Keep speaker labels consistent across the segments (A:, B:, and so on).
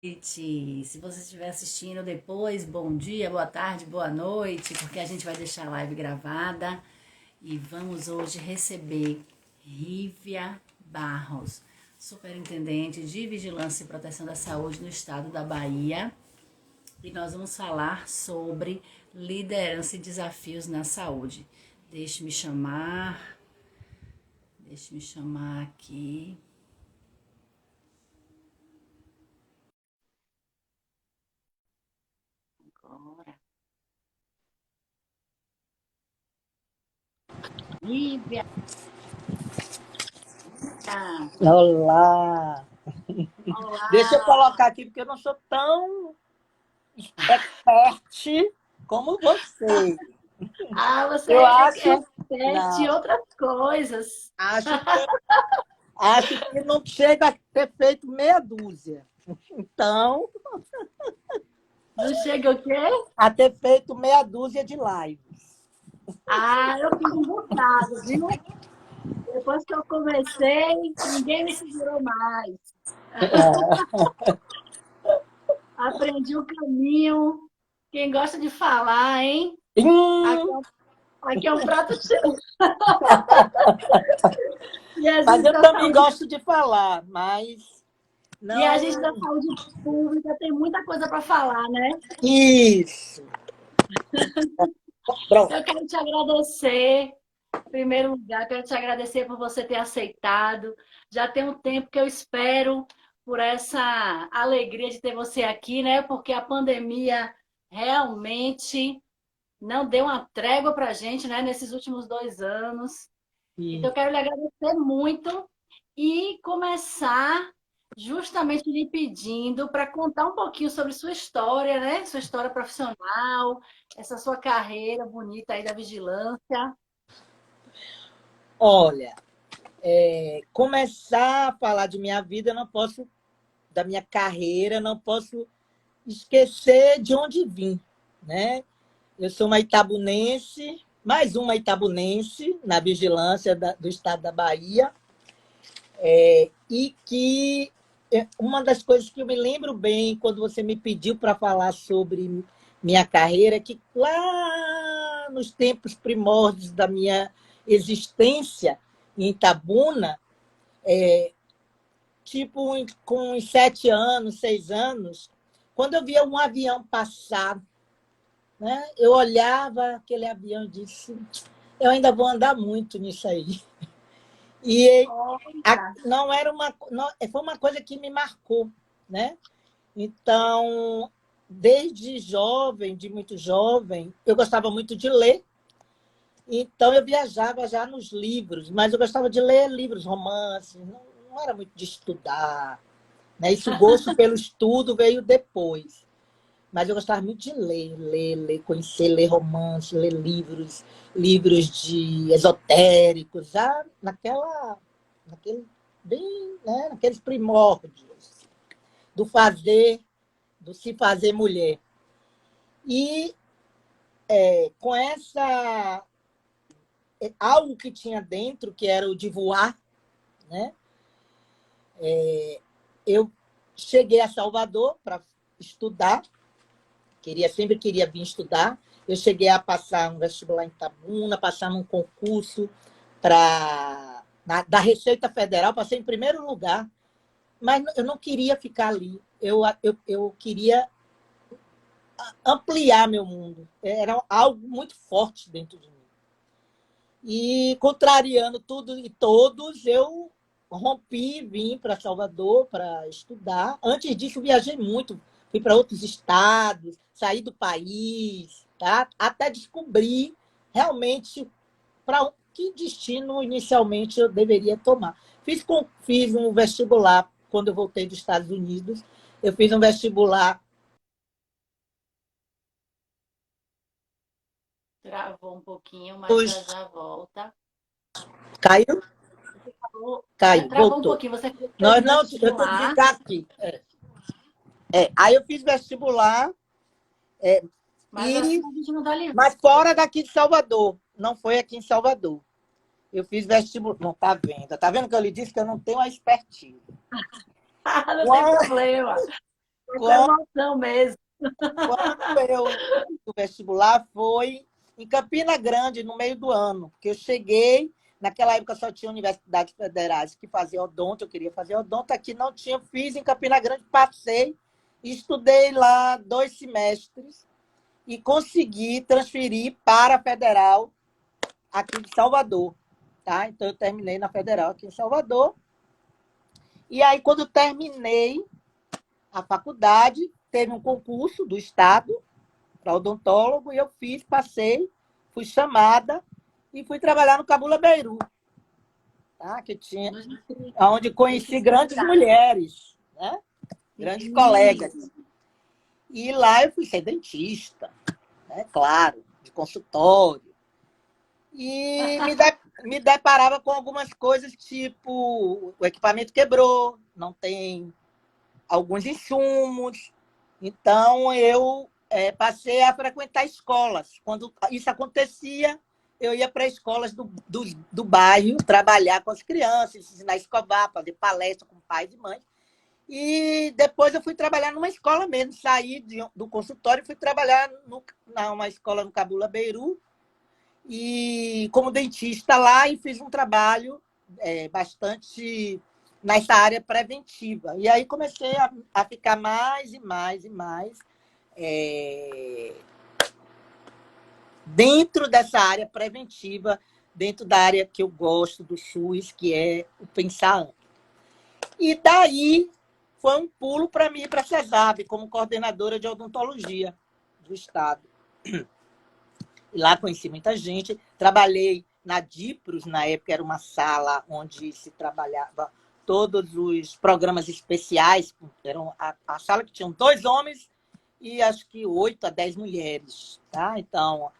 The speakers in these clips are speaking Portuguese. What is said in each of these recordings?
A: Noite. Se você estiver assistindo depois, bom dia, boa tarde, boa noite, porque a gente vai deixar a live gravada e vamos hoje receber Rívia Barros, superintendente de Vigilância e Proteção da Saúde no estado da Bahia, e nós vamos falar sobre liderança e desafios na saúde. Deixe-me chamar, deixe-me chamar aqui. Agora. Rívia.
B: Olá! Deixa eu
A: Olá!
B: colocar aqui, porque eu não sou tão expert como você.
A: Ah, você
B: Eu
A: é
B: acho,
A: expert em
B: não,
A: outras coisas.
B: acho que, acho que não chega a ter feito meia dúzia. Então,
A: Não chega o quê?
B: a ter feito meia dúzia de lives.
A: Ah, eu fiz um bocado, viu? Depois que eu comecei, ninguém me segurou mais. Aprendi o caminho. Quem gosta de falar, hein? Aqui
B: Hum,
A: é um, aqui é um prato cheio. E a
B: mas
A: gente
B: eu
A: da
B: também
A: saúde,
B: gosto de falar, mas
A: e a gente da
B: não.
A: saúde pública tem muita coisa para falar, né?
B: Isso. Pronto.
A: Eu quero te agradecer. Em primeiro lugar, quero te agradecer por você ter aceitado. Já tem um tempo que eu espero por essa alegria de ter você aqui, né? Porque a pandemia realmente não deu uma trégua para a gente, né? Nesses últimos 2 anos. Então, eu quero lhe agradecer muito e começar justamente lhe pedindo para contar um pouquinho sobre sua história, né? Sua história profissional, essa sua carreira bonita aí da vigilância.
B: Olha, começar a falar de minha vida, eu não posso, da minha carreira, não posso esquecer de onde vim, né? Eu sou uma itabunense, mais uma itabunense na vigilância do estado da Bahia, e que uma das coisas que eu me lembro bem quando você me pediu para falar sobre minha carreira, é que lá nos tempos primórdios da minha existência em Itabuna, tipo com uns 7 anos, 6 anos, quando eu via um avião passar, né, eu olhava aquele avião e disse, eu ainda vou andar muito nisso aí. E
A: Olha,
B: não era foi uma coisa que me marcou, né? Então, desde jovem, de muito jovem, eu gostava muito de ler. Então, eu viajava já nos livros, mas eu gostava de ler livros, romances, não era muito de estudar, né? Isso, o gosto pelo estudo veio depois. Mas eu gostava muito de ler, conhecer, ler romance, ler livros de esotéricos, já naquele, bem, né, naqueles primórdios do fazer, do se fazer mulher. E com algo que tinha dentro, que era o de voar, né? Eu cheguei a Salvador para estudar, sempre queria vir estudar. Eu cheguei a passar um vestibular em Itabuna, passar num concurso da Receita Federal, passei em primeiro lugar, mas eu não queria ficar ali. Eu queria ampliar meu mundo. Era algo muito forte dentro de mim. E, contrariando tudo e todos, eu rompi, vim para Salvador para estudar. Antes disso, viajei muito. Fui para outros estados, saí do país, tá? Até descobrir realmente para que destino inicialmente eu deveria tomar. Fiz um vestibular quando eu voltei dos Estados Unidos. Eu fiz um vestibular.
A: travou um pouquinho, mas já já volta.
B: Caiu? Caiu,
A: Travou um
B: voltou.
A: pouquinho, você fez
B: Nós
A: um
B: não, eu tenho que
A: vestibular,
B: ficar aqui. Aí eu fiz vestibular,
A: mas assim
B: e,
A: a gente não está livre.
B: mas fora daqui de Salvador. Não foi aqui em Salvador. Eu fiz vestibular. Não, tá vendo? Tá vendo que eu lhe disse que eu não tenho a expertise.
A: Não tem problema. Essa emoção mesmo.
B: Quando eu o vestibular foi em Campina Grande, no meio do ano, porque eu cheguei, naquela época só tinha universidades federais que faziam odonto, eu queria fazer odonto, aqui não tinha, fiz em Campina Grande, passei, estudei lá 2 semestres e consegui transferir para a Federal aqui de Salvador. Tá? Então eu terminei na Federal aqui em Salvador. E aí, quando eu terminei a faculdade, teve um concurso do Estado para odontólogo, e eu fiz, passei, fui chamada e fui trabalhar no Cabula Beiru, tá? Que tinha, onde conheci grandes mulheres, né? Grandes colegas. E lá eu fui ser dentista, né? Claro, de consultório. E me deparava com algumas coisas, tipo, o equipamento quebrou, não tem alguns insumos. Então, eu passei a frequentar escolas. Quando isso acontecia, eu ia para escolas do bairro, trabalhar com as crianças, ensinar a escovar, fazer palestra com pais e mães. E depois eu fui trabalhar numa escola mesmo, saí do consultório e fui trabalhar numa escola no Cabula Beiru, e como dentista lá, e fiz um trabalho bastante nessa área preventiva. E aí comecei a ficar mais e mais e mais dentro dessa área preventiva, dentro da área que eu gosto do SUS, que é o pensar amplo. E daí foi um pulo para mim ir para a CESAB, como coordenadora de odontologia do Estado. Lá conheci muita gente, trabalhei na DIPROS, na época era uma sala onde se trabalhava todos os programas especiais, era a sala que tinham 2 homens e acho que 8 a 10 mulheres. Tá? Então,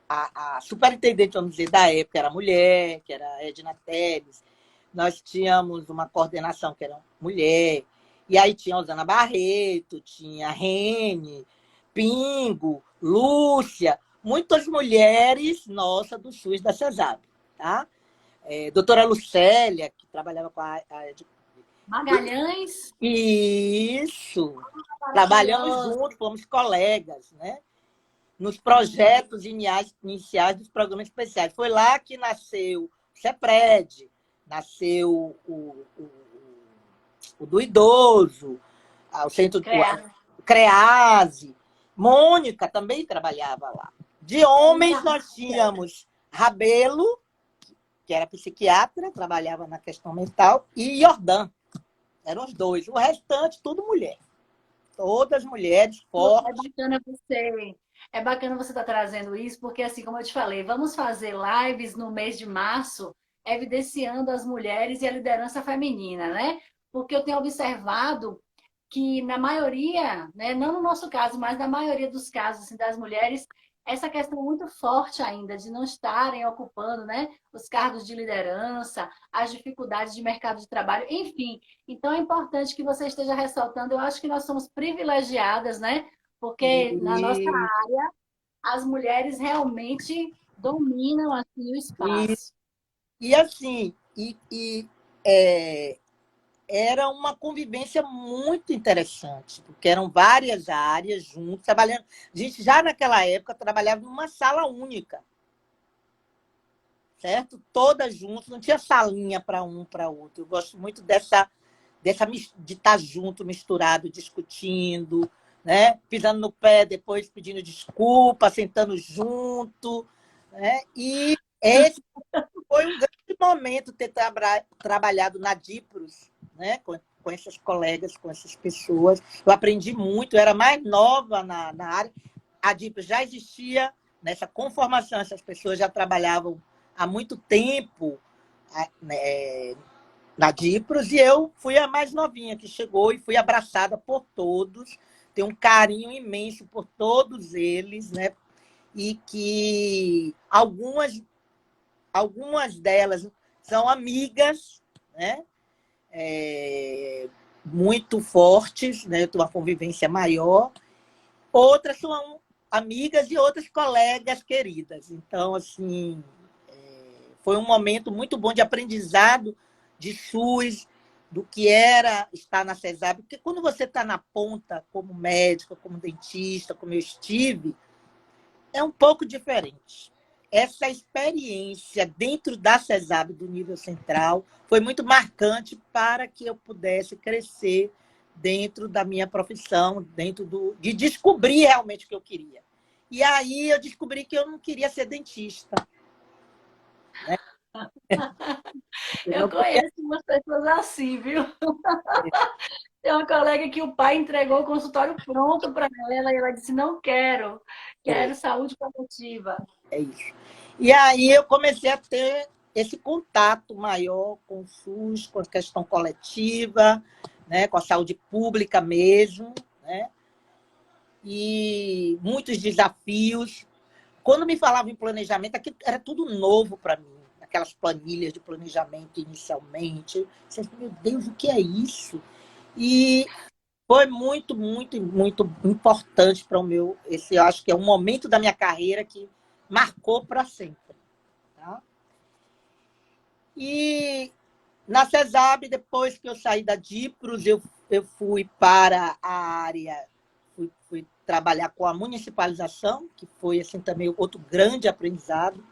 B: a superintendente, vamos dizer, da época era mulher, que era a Edna Teles. Nós tínhamos uma coordenação que era mulher, e aí tinha a Osana Barreto, tinha a Rene, Pingo, Lúcia, muitas mulheres, nossa, do SUS da CESAB. Tá? Doutora Lucélia, que trabalhava com a
A: Magalhães?
B: Isso. Trabalhamos juntos, fomos colegas, né? Nos projetos iniciais dos programas especiais. Foi lá que nasceu o CEPRED, nasceu o do idoso, o centro o CREASE. Mônica também trabalhava lá. De homens, nós tínhamos Rabelo, que era psiquiatra, trabalhava na questão mental, e Jordan. Eram os 2. O restante, tudo mulher. Todas mulheres fortes.
A: É bacana você estar trazendo isso, porque assim como eu te falei, vamos fazer lives no mês de março, evidenciando as mulheres e a liderança feminina, né? Porque eu tenho observado que na maioria, né, não no nosso caso, mas na maioria dos casos assim, das mulheres, essa questão muito forte ainda de não estarem ocupando, né, os cargos de liderança, as dificuldades de mercado de trabalho, enfim. Então é importante que você esteja ressaltando. Eu acho que nós somos privilegiadas, né? Porque na nossa área as mulheres realmente dominam assim o espaço.
B: E assim, é, era uma convivência muito interessante, porque eram várias áreas juntas, trabalhando. A gente já naquela época trabalhava numa sala única, certo? Todas juntas, não tinha salinha para um para outro. Eu gosto muito de estar junto, misturado, discutindo, né? Pisando no pé, depois pedindo desculpa, sentando junto, né? E esse foi um grande momento ter trabalhado na DIPROS, né? Com essas colegas, com essas pessoas. Eu aprendi muito, eu era mais nova na área. A DIPROS já existia nessa conformação, essas pessoas já trabalhavam há muito tempo, né, na DIPROS, e eu fui a mais novinha que chegou e fui abraçada por todos. Tenho um carinho imenso por todos eles, né? E que algumas delas são amigas, né? Muito fortes, né? Eu tenho uma convivência maior. Outras são amigas e outras colegas queridas. Então, assim, foi um momento muito bom de aprendizado de SUS, do que era estar na CESAB, porque quando você está na ponta, como médica, como dentista, como eu estive, é um pouco diferente. Essa experiência dentro da CESAB, do nível central, foi muito marcante para que eu pudesse crescer dentro da minha profissão, de descobrir realmente o que eu queria. E aí eu descobri que eu não queria ser dentista. Né? Eu
A: Eu
B: não queria.
A: conheço umas pessoas assim, viu? Tem uma colega que o pai entregou o consultório pronto para ela e ela disse: não quero,
B: É,
A: quero saúde coletiva.
B: é isso. E aí eu comecei a ter esse contato maior com o SUS, com a questão coletiva, né, com a saúde pública mesmo, né, e muitos desafios. Quando me falava em planejamento, aquilo era tudo novo para mim, aquelas planilhas de planejamento inicialmente. Eu disse, meu Deus, o que é isso? E foi muito, muito, muito importante para o meu. Esse, eu acho que é um momento da minha carreira que marcou para sempre. Tá? E na CESAB, depois que eu saí da DIPROS, eu fui para a área, fui trabalhar com a municipalização, que foi assim também outro grande aprendizado.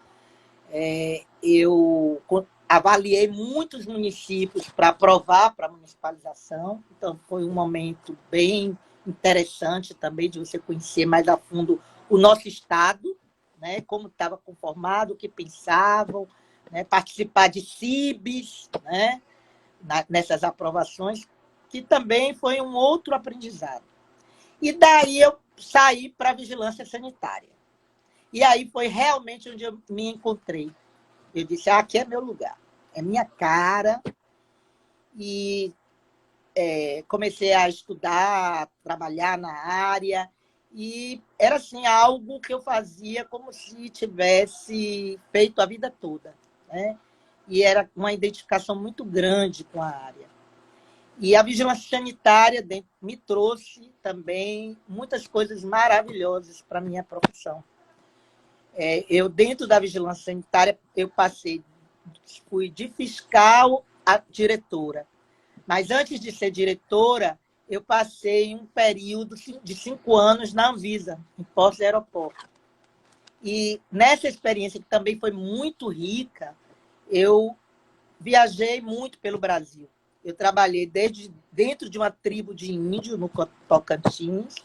B: Eu avaliei muitos municípios para aprovar para a municipalização, então foi um momento bem interessante também de você conhecer mais a fundo o nosso estado, né, como estava conformado, o que pensavam, né, participar de CIBs, né, nessas aprovações, que também foi um outro aprendizado. E daí eu saí para a vigilância sanitária. E aí foi realmente onde eu me encontrei. Eu disse, aqui é meu lugar, é minha cara. E comecei a estudar, a trabalhar na área. E era assim, algo que eu fazia como se tivesse feito a vida toda. Né? E era uma identificação muito grande com a área. E a vigilância sanitária me trouxe também muitas coisas maravilhosas para a minha profissão. Eu, dentro da vigilância sanitária, fui de fiscal a diretora. Mas antes de ser diretora, eu passei um período de 5 anos na Anvisa, em Postos e Aeroportos. E nessa experiência, que também foi muito rica, eu viajei muito pelo Brasil. Eu trabalhei desde dentro de uma tribo de índio, no Tocantins,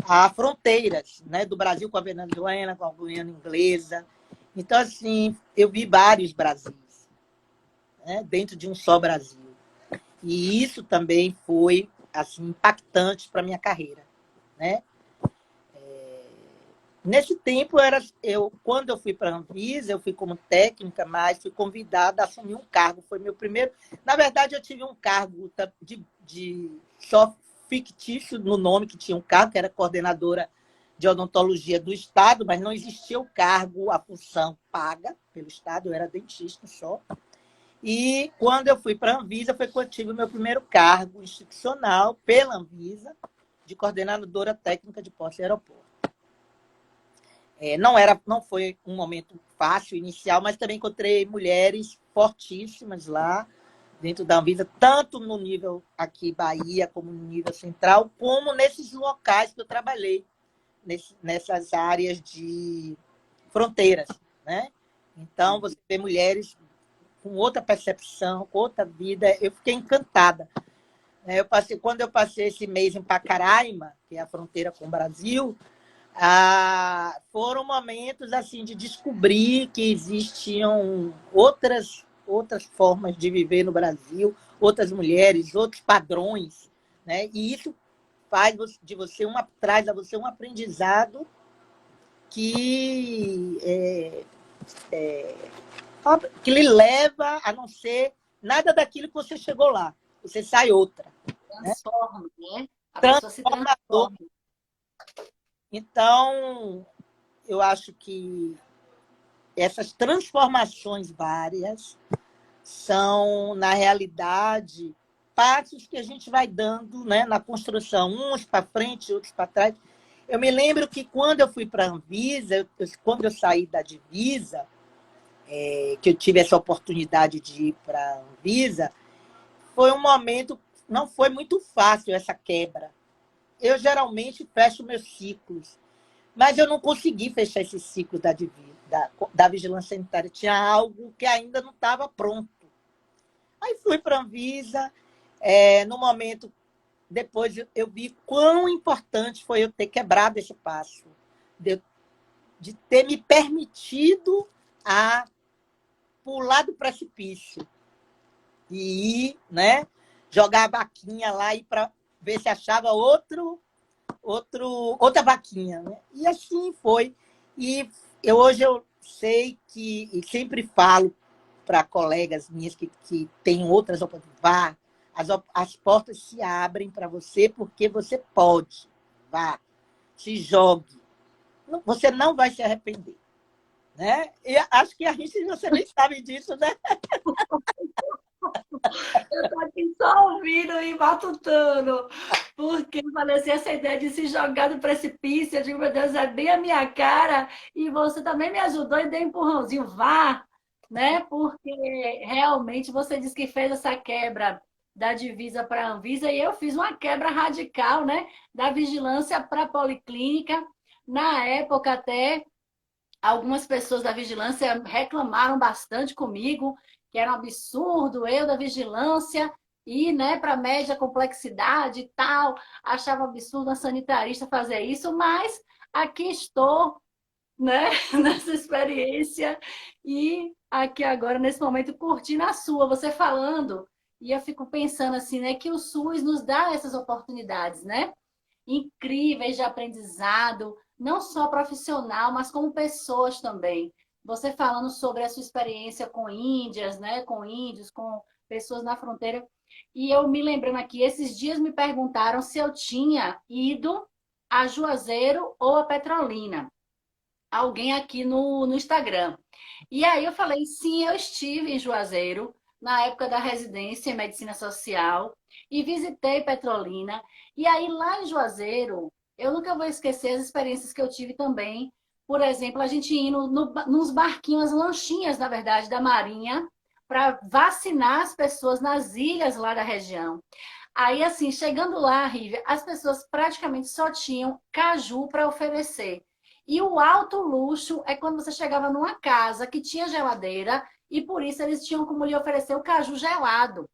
B: a fronteiras, né, do Brasil com a Venezuela, com a Guiana Inglesa. Então, assim, eu vi vários Brasis, né, dentro de um só Brasil. E isso também foi assim, impactante para a minha carreira. Né? Nesse tempo, quando eu fui para a Anvisa, eu fui como técnica, mas fui convidada a assumir um cargo. Foi meu primeiro. Na verdade, eu tive um cargo só fictício no nome, que tinha um cargo, que era coordenadora de odontologia do Estado, mas não existia o cargo, a função paga pelo Estado, eu era dentista só. E quando eu fui para a Anvisa, foi quando eu tive o meu primeiro cargo institucional pela Anvisa, de coordenadora técnica de portos e aeroportos. Não foi um momento fácil inicial, mas também encontrei mulheres fortíssimas lá dentro da Anvisa, tanto no nível aqui Bahia, como no nível central, como nesses locais que eu trabalhei, nessas áreas de fronteiras. Né? Então, você vê mulheres com outra percepção, com outra vida. Eu fiquei encantada. Quando eu passei esse mês em Pacaraima, que é a fronteira com o Brasil, foram momentos assim de descobrir que existiam outras formas de viver no Brasil, outras mulheres, outros padrões, né? E isso traz a você um aprendizado que que lhe leva a não ser nada daquilo que você chegou lá. Você sai outra.
A: Transforma, né? A pessoa se
B: Transformador.
A: transforma.
B: Então, eu acho que essas transformações várias são, na realidade, passos que a gente vai dando, né, na construção, uns para frente, outros para trás. Eu me lembro que quando eu fui para a Anvisa, quando eu saí da Divisa, que eu tive essa oportunidade de ir para a Anvisa, foi um momento, não foi muito fácil essa quebra. Eu geralmente fecho meus ciclos, mas eu não consegui fechar esse ciclo da vigilância sanitária. Tinha algo que ainda não estava pronto. Aí fui para a Anvisa, no momento, depois eu vi quão importante foi eu ter quebrado esse passo, de ter me permitido a pular do precipício e ir, né, jogar a vaquinha lá e para ver se achava outra vaquinha. Né? E assim foi. E hoje eu sei que, e sempre falo para colegas minhas que têm outras oportunidades, vá, as portas se abrem para você porque você pode. Vá, se jogue. Você não vai se arrepender. Né? E acho que a gente, você nem sabe disso, né?
A: Eu tô aqui só ouvindo e matutando. Porque eu falei assim, essa ideia de se jogar do precipício, eu digo, meu Deus, é bem a minha cara. E você também me ajudou e deu um empurrãozinho, vá, né? Porque realmente você disse que fez essa quebra da divisa para a Anvisa e eu fiz uma quebra radical, né? Da vigilância para a policlínica. Na época até algumas pessoas da vigilância reclamaram bastante comigo, que era um absurdo eu da vigilância ir, né, para média complexidade e tal. Achava absurdo a sanitarista fazer isso, mas aqui estou, né, nessa experiência e aqui agora, nesse momento, curtindo a sua, você falando. E eu fico pensando assim, né, que o SUS nos dá essas oportunidades, né? Incríveis de aprendizado, não só profissional, mas como pessoas também. Você falando sobre a sua experiência com índias, né, com índios, com pessoas na fronteira. E eu me lembrando aqui, esses dias me perguntaram se eu tinha ido a Juazeiro ou a Petrolina. Alguém aqui no Instagram. E aí eu falei, sim, eu estive em Juazeiro, na época da residência em Medicina Social, e visitei Petrolina. E aí lá em Juazeiro, eu nunca vou esquecer as experiências que eu tive também. Por exemplo, a gente indo nos barquinhos, as lanchinhas, na verdade, da Marinha, para vacinar as pessoas nas ilhas lá da região. Aí, assim, chegando lá, Rívia, as pessoas praticamente só tinham caju para oferecer. E o alto luxo é quando você chegava numa casa que tinha geladeira e por isso eles tinham como lhe oferecer o caju gelado.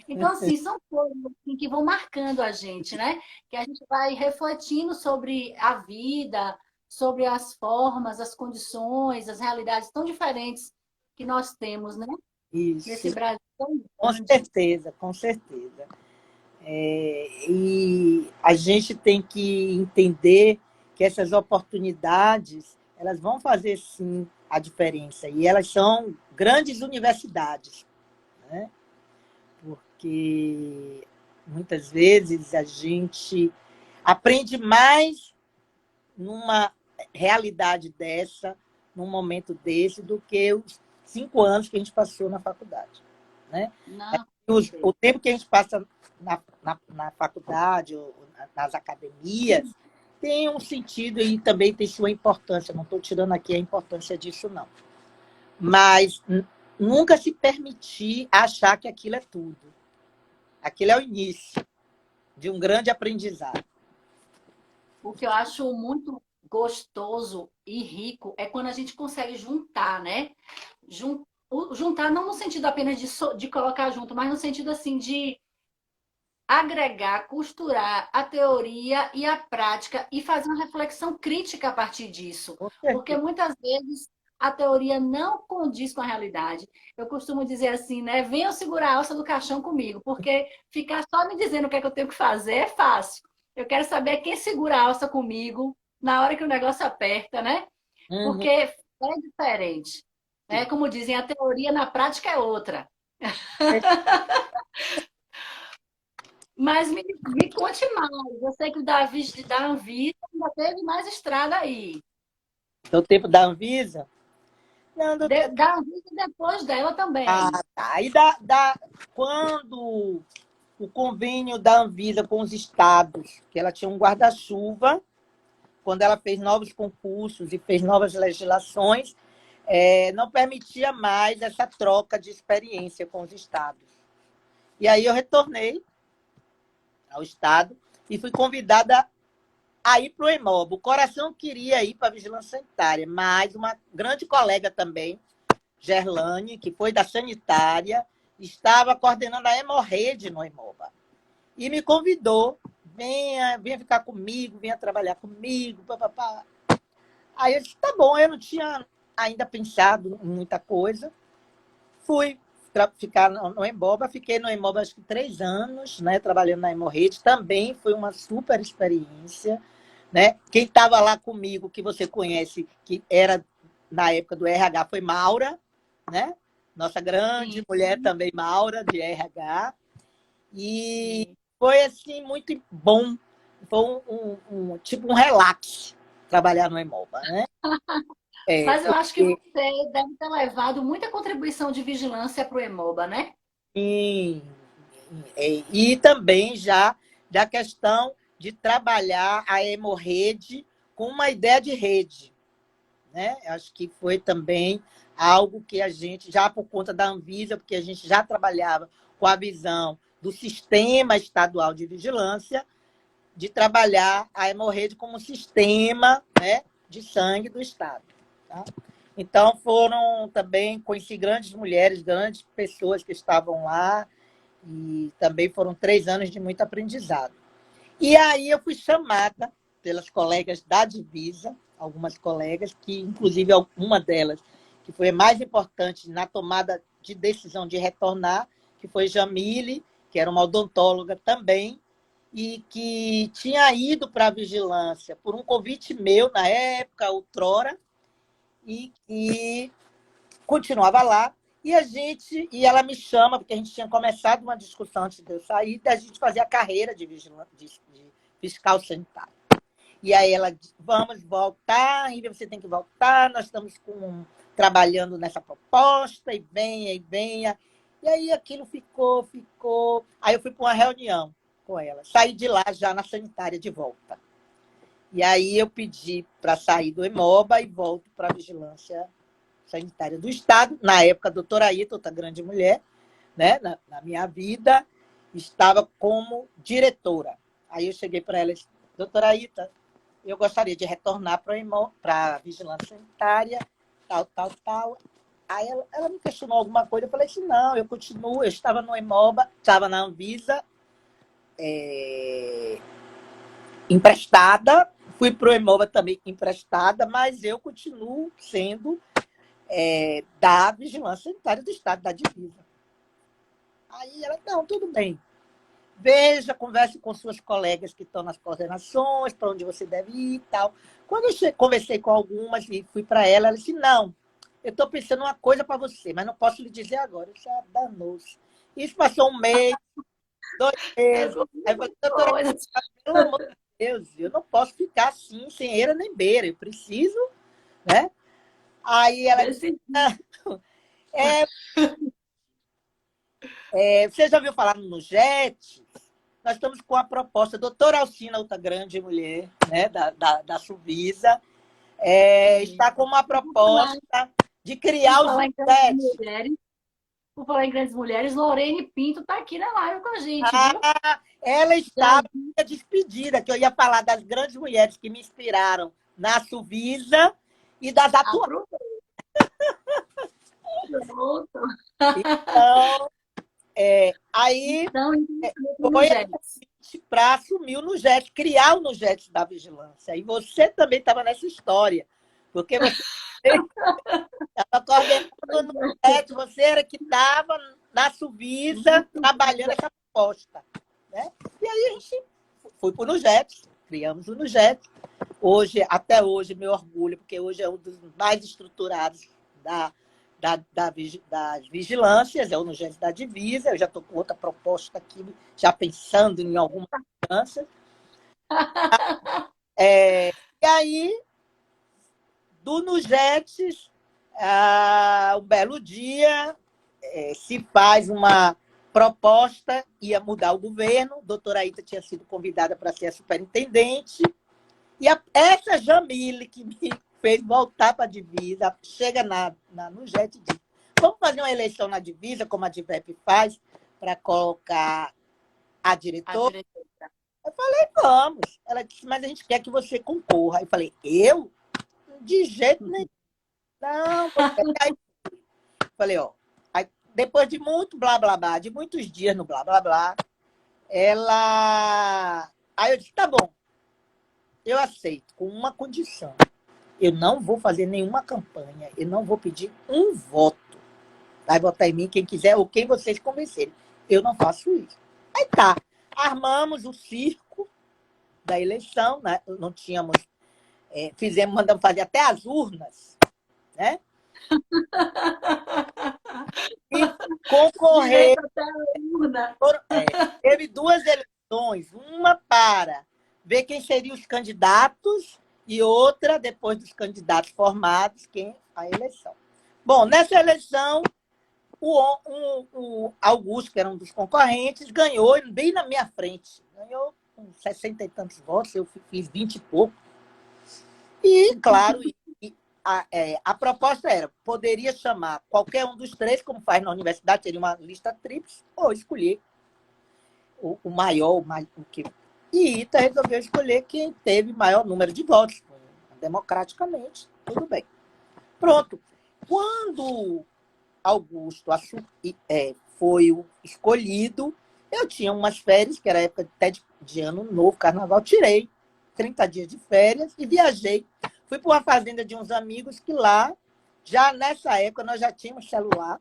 A: Então, assim, são coisas assim, que vão marcando a gente, né? Que a gente vai refletindo sobre a vida, sobre as formas, as condições, as realidades tão diferentes que nós temos, né?
B: Isso,
A: Nesse Brasil tão
B: com
A: grande.
B: certeza, com certeza. E a gente tem que entender que essas oportunidades, elas vão fazer, sim, a diferença. E elas são grandes universidades, né? Porque muitas vezes a gente aprende mais numa realidade dessa, num momento desse, do que os 5 anos que a gente passou na faculdade. Né?
A: Não,
B: O tempo que a gente passa na faculdade, ou nas academias, tem um sentido e também tem sua importância. Não estou tirando aqui a importância disso, não. Mas nunca se permitir achar que aquilo é tudo. Aquilo é o início de um grande aprendizado.
A: o que eu acho muito gostoso e rico é quando a gente consegue juntar, né? Juntar não no sentido apenas de colocar junto, mas no sentido assim de agregar, costurar a teoria e a prática e fazer uma reflexão crítica a partir disso.
B: Com
A: Porque
B: certeza.
A: muitas vezes a teoria não condiz com a realidade. Eu costumo dizer assim, né? Venham segurar a alça do caixão comigo, porque ficar só me dizendo o que é que eu tenho que fazer é fácil. Eu quero saber quem segura a alça comigo na hora que o negócio aperta, né?
B: Uhum.
A: Porque é diferente. Né? Como dizem, a teoria na prática é outra. Mas me conte mais. Eu sei que o Davi da Anvisa ainda teve mais estrada aí.
B: Do tempo da Anvisa? Não, do tempo.
A: Da Anvisa e depois dela
B: Ah,
A: também.
B: tá. Aí quando o convênio da Anvisa com os estados, que ela tinha um guarda-chuva, quando ela fez novos concursos e fez novas legislações, não permitia mais essa troca de experiência com os estados. E aí eu retornei ao estado e fui convidada a ir para o EMOB. O coração queria ir para a vigilância sanitária, mas uma grande colega também, Gerlane, que foi da sanitária, estava coordenando a hemorrede no EMOBA. E me convidou, venha ficar comigo, venha trabalhar comigo, papapá. Aí eu disse, tá bom, eu não tinha ainda pensado em muita coisa. Fui ficar no Emboba, fiquei no Emboba acho que 3 anos, né, trabalhando na hemorrede. Também foi uma super experiência. Né? Quem estava lá comigo, que você conhece, que era na época do RH, foi Maura, né? Nossa grande
A: Sim,
B: mulher também, Maura, de RH. E
A: sim.
B: foi assim muito bom. Foi tipo um relax trabalhar no Emoba, né?
A: Mas eu acho que
B: Porque
A: você deve ter levado muita contribuição de vigilância para o Emoba, né?
B: sim, e também já da questão de trabalhar a hemorrede com uma ideia de rede, né? Acho que foi também algo que a gente, já por conta da Anvisa, porque a gente já trabalhava com a visão do sistema estadual de vigilância, de trabalhar a hemorrede como sistema, né, de sangue do Estado. Tá? Então, foram também, conheci grandes mulheres, grandes pessoas que estavam lá, e também foram 3 anos de muito aprendizado. E aí eu fui chamada pelas colegas da divisa, algumas colegas, que inclusive uma delas, que foi a mais importante na tomada de decisão de retornar, que foi Jamile, que era uma odontóloga também, e que tinha ido para a vigilância por um convite meu, na época, outrora, e que continuava lá. E ela me chama, porque a gente tinha começado uma discussão antes de eu sair, da gente fazer a carreira de vigilante, de fiscal sanitário. E aí ela disse, vamos voltar, ainda você tem que voltar, nós estamos trabalhando nessa proposta, e venha, e venha. E aí aquilo ficou. Aí eu fui para uma reunião com ela. Saí de lá já na sanitária de volta. E aí eu pedi para sair do EMOBA e volto para a vigilância sanitária do Estado. Na época, a doutora Aita, outra grande mulher, né, na minha vida, estava como diretora. Aí eu cheguei para ela e disse, doutora Aita, eu gostaria de retornar para a vigilância sanitária, tal, tal, tal. Aí ela me questionou alguma coisa, eu falei assim, não, eu continuo, eu estava no EMOBA, estava na Anvisa, emprestada, fui para o EMOBA também emprestada, mas eu continuo sendo da Vigilância Sanitária do Estado, da divisa. Aí ela, não, tudo bem. Veja, converse com suas colegas que estão nas coordenações, para onde você deve ir e tal. Quando eu conversei com algumas e fui para ela, ela disse, não, eu estou pensando uma coisa para você, mas não posso lhe dizer agora. Eu já danou-se. Isso passou 1 mês, 2
A: É
B: meses. Aí eu falei,
A: muita
B: doutora,
A: coisa.
B: pelo amor de Deus, eu não posso ficar assim, sem eira nem beira. Eu preciso, né? Aí ela disse,
A: Desse...
B: é, você já ouviu falar no JET? Nós estamos com a proposta, a doutora Alcina, outra grande mulher, né, da Suvisa, está com uma proposta de criar
A: Por
B: os
A: falar em grandes
B: JET.
A: mulheres, por falar em grandes mulheres, Lorene Pinto está aqui na live com a gente, viu?
B: Ela
A: Já
B: estava despedida, que eu ia falar das grandes mulheres que me inspiraram na Suvisa e das atuais.
A: aproveita. Pronto.
B: Então, aí
A: Então, no
B: foi
A: Jets.
B: para assumir o NUJET, criar o NUJET da vigilância. E você também estava nessa história, porque você estava coordenando no NUJET, você era que estava na Suvisa trabalhando essa proposta. Né? E aí a gente foi para o NUJET, criamos o NUJET. Hoje, até hoje, meu orgulho, porque hoje é um dos mais estruturados das vigilâncias, é o NUJET da divisa. Eu já estou com outra proposta aqui, já pensando em alguma mudança. E aí, do NUJET, um belo dia, se faz uma proposta, ia mudar o governo, a doutora Aita tinha sido convidada para ser a superintendente, e essa Jamile, que me fez voltar para a divisa, chega no JET e diz, vamos fazer uma eleição na divisa, como a DIVEP faz, para colocar a
A: A
B: diretora?
A: diretora.
B: Eu falei, vamos. Ela disse, mas a gente quer que você concorra. Eu falei, eu? De jeito nenhum. Não, aí eu falei, ó. Aí, depois de muito blá blá blá, de muitos dias no blá blá blá, ela. Aí eu disse, tá bom, eu aceito, com uma condição. Eu não vou fazer nenhuma campanha, eu não vou pedir um voto. Vai votar em mim quem quiser ou quem vocês convencerem. Eu não faço isso. Aí tá. Armamos o circo da eleição, né? Não tínhamos. Mandamos fazer até as urnas, né? E concorrer.
A: Direito até a urna.
B: Teve duas eleições, uma para ver quem seriam os candidatos e outra, depois dos candidatos formados, quem a eleição. Bom, nessa eleição, o Augusto, que era um dos concorrentes, ganhou bem na minha frente. Ganhou com 60 e tantos votos, eu fiz 20 e pouco. E, claro, a proposta era, poderia chamar qualquer um dos três, como faz na universidade, teria uma lista tríplice, ou escolher o maior, o que. E Ita resolveu escolher quem teve maior número de votos, democraticamente, tudo bem. Pronto. Quando Augusto foi o escolhido, eu tinha umas férias, que era época até de ano novo, carnaval, tirei 30 dias de férias e viajei. Fui para uma fazenda de uns amigos que lá, já nessa época, nós já tínhamos celular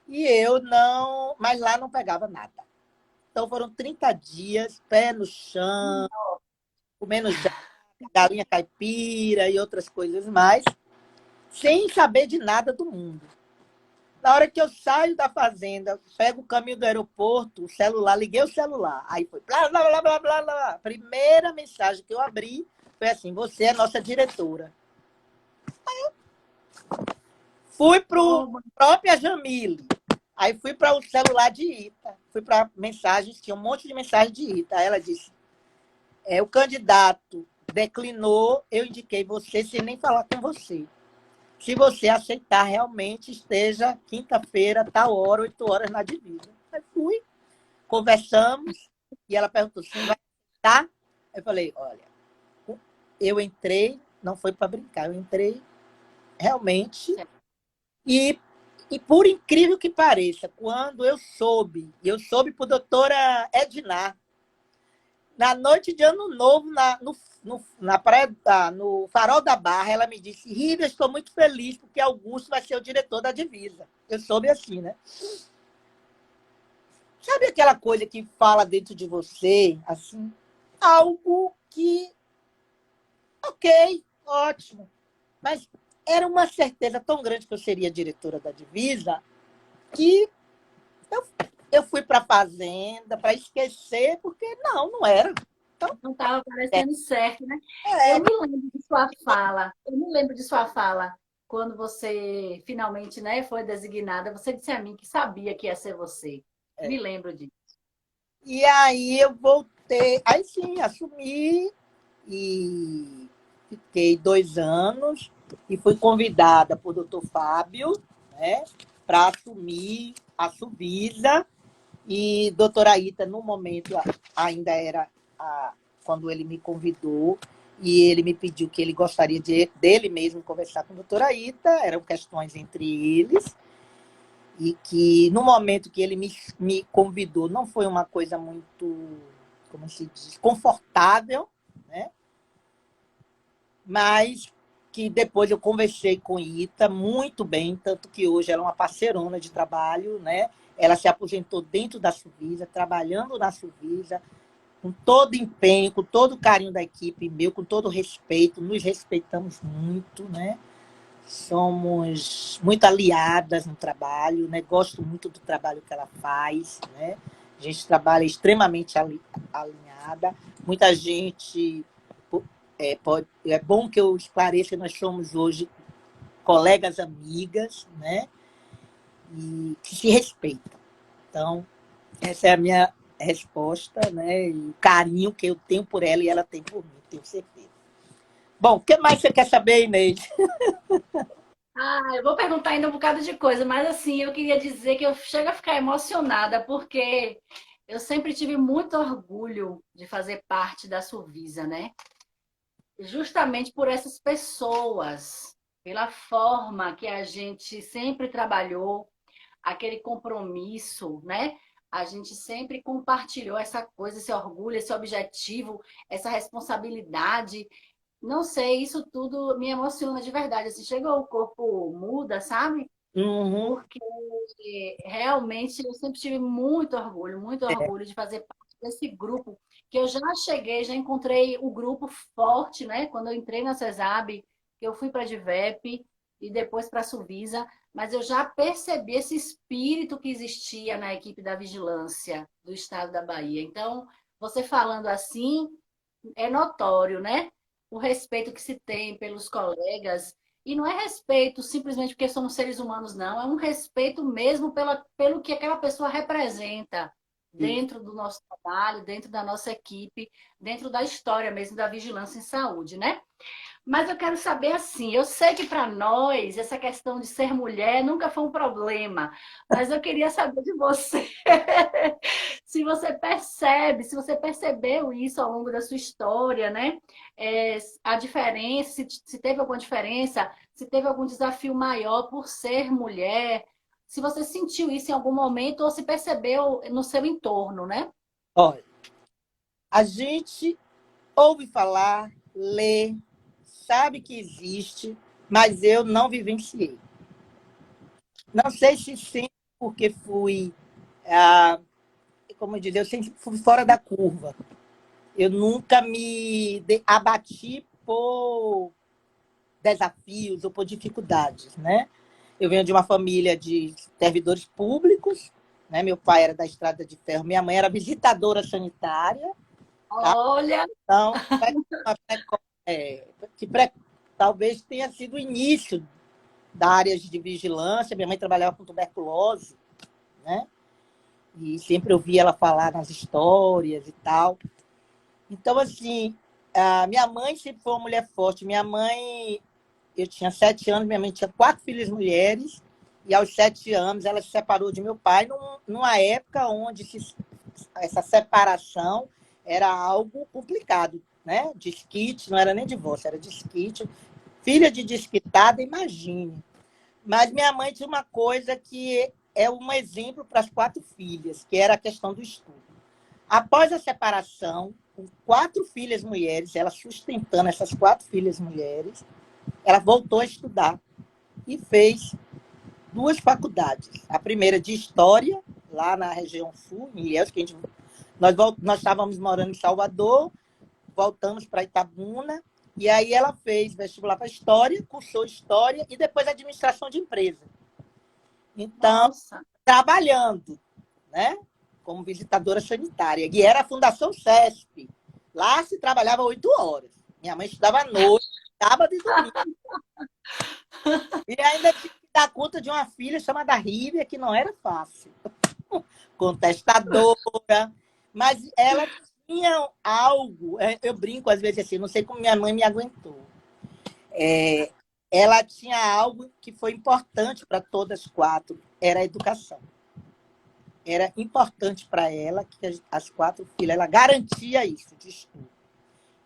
B: e eu não, mas lá não pegava nada. Então foram 30 dias, pé no chão, comendo galinha caipira e outras coisas mais, sem saber de nada do mundo. Na hora que eu saio da fazenda, pego o caminho do aeroporto, o celular, liguei o celular. Aí foi blá, blá, blá, blá, blá, blá. Primeira mensagem que eu abri foi assim, você é nossa diretora. Aí eu fui para a própria Jamile. Aí fui para o celular de Ita. Fui para mensagens, tinha um monte de mensagens de Ita. Aí ela disse, o candidato declinou, eu indiquei você sem nem falar com você. Se você aceitar, realmente esteja quinta-feira, tal hora, 8 horas na divisa. Aí fui, conversamos, e ela perguntou, sim, vai aceitar? Eu falei, olha, eu entrei, não foi para brincar, eu entrei realmente, e por incrível que pareça, quando eu soube por doutora Ednar, na noite de Ano Novo, na praia, no Farol da Barra, ela me disse, Rita, estou muito feliz porque Augusto vai ser o diretor da divisa. Eu soube assim, né? Sabe aquela coisa que fala dentro de você, assim, algo que, ok, ótimo, mas era uma certeza tão grande que eu seria diretora da divisa que eu fui para a fazenda para esquecer, porque não era. Então,
A: Não estava parecendo certo, né?
B: é,
A: Eu me lembro de sua fala. Eu me lembro de sua fala quando você finalmente, né, foi designada. Você disse a mim que sabia que ia ser você. Me lembro disso.
B: E aí eu voltei, aí sim, assumi e fiquei 2 anos e fui convidada por doutor Fábio, né, para assumir a Suvisa. E doutora Ita, no momento, ainda era quando ele me convidou e ele me pediu que ele gostaria dele mesmo conversar com a doutora Ita, eram questões entre eles, e que no momento que ele me convidou não foi uma coisa muito, como se diz, confortável, né? Mas que depois eu conversei com Ita muito bem, tanto que hoje ela é uma parceirona de trabalho, né? Ela se aposentou dentro da Suvisa, trabalhando na Suvisa, com todo empenho, com todo o carinho da equipe meu, com todo o respeito, nos respeitamos muito, né? Somos muito aliadas no trabalho, né? Gosto muito do trabalho que ela faz, né? A gente trabalha extremamente alinhada. Muita gente é bom que eu esclareça que nós somos hoje colegas, amigas, né? E que se respeitam. Então, essa é a minha resposta, né? E o carinho que eu tenho por ela e ela tem por mim, tenho certeza. Bom, o que mais você quer saber, Inês?
A: Eu vou perguntar ainda um bocado de coisa, mas assim, eu queria dizer que eu chego a ficar emocionada, porque eu sempre tive muito orgulho de fazer parte da Suvisa, né? Justamente por essas pessoas, pela forma que a gente sempre trabalhou, aquele compromisso, né? A gente sempre compartilhou essa coisa, esse orgulho, esse objetivo, essa responsabilidade. Não sei, isso tudo me emociona de verdade. Assim, chegou o corpo muda, sabe?
B: Uhum.
A: Porque realmente eu sempre tive muito orgulho de fazer parte desse grupo, que eu já cheguei, já encontrei o grupo forte, né? Quando eu entrei na CESAB, que eu fui para a Divep e depois para a Suvisa, mas eu já percebi esse espírito que existia na equipe da vigilância do estado da Bahia. Então, você falando assim, é notório, né? O respeito que se tem pelos colegas. E não é respeito simplesmente porque somos seres humanos, não. É um respeito mesmo pelo que aquela pessoa representa dentro do nosso trabalho, dentro da nossa equipe, dentro da história mesmo da vigilância em saúde, né? Mas eu quero saber assim, eu sei que para nós essa questão de ser mulher nunca foi um problema, mas eu queria saber de você se você percebe, se você percebeu isso ao longo da sua história, né? A diferença, se teve alguma diferença, se teve algum desafio maior por ser mulher, se você sentiu isso em algum momento ou se percebeu no seu entorno, né?
B: Olha, a gente ouve falar, lê, sabe que existe, mas eu não vivenciei. Não sei se sempre porque fui, ah, como eu dizer, eu sempre fui fora da curva. Eu nunca abati por desafios ou por dificuldades, né? Eu venho de uma família de servidores públicos, né? Meu pai era da Estrada de Ferro, minha mãe era visitadora sanitária, tá?
A: Olha,
B: Então, é, que pré, talvez tenha sido o início da área de vigilância. Minha mãe trabalhava com tuberculose, né? E sempre ouvia ela falar nas histórias e tal. Então, assim, a minha mãe sempre foi uma mulher forte. Minha mãe, eu tinha 7 anos, minha mãe tinha 4 filhas mulheres, e aos 7 anos ela se separou de meu pai, numa época onde essa separação era algo complicado, né? Desquite, não era nem divórcio, era desquite. Filha de desquitada, imagine. Mas minha mãe tinha uma coisa que é um exemplo para as 4 filhas, que era a questão do estudo. Após a separação, com 4 filhas mulheres, ela sustentando essas 4 filhas mulheres, ela voltou a estudar e fez 2 faculdades. A primeira de História, lá na região sul, em Ilhéus, que nós estávamos morando em Salvador, voltamos para Itabuna, e aí ela fez vestibular para História, cursou História e depois Administração de Empresa. Então,
A: nossa.
B: trabalhando, né? Como visitadora sanitária. E era a Fundação CESP. Lá se trabalhava 8 horas. Minha mãe estudava à noite, sábado e domingo. E ainda tinha que dar conta de uma filha chamada Rívia, que não era fácil. Contestadora. Mas ela tinha algo, eu brinco às vezes assim, não sei como minha mãe me aguentou. Ela tinha algo que foi importante para todas as 4, era a educação. Era importante para ela que as 4 filhas, ela garantia isso de estudo.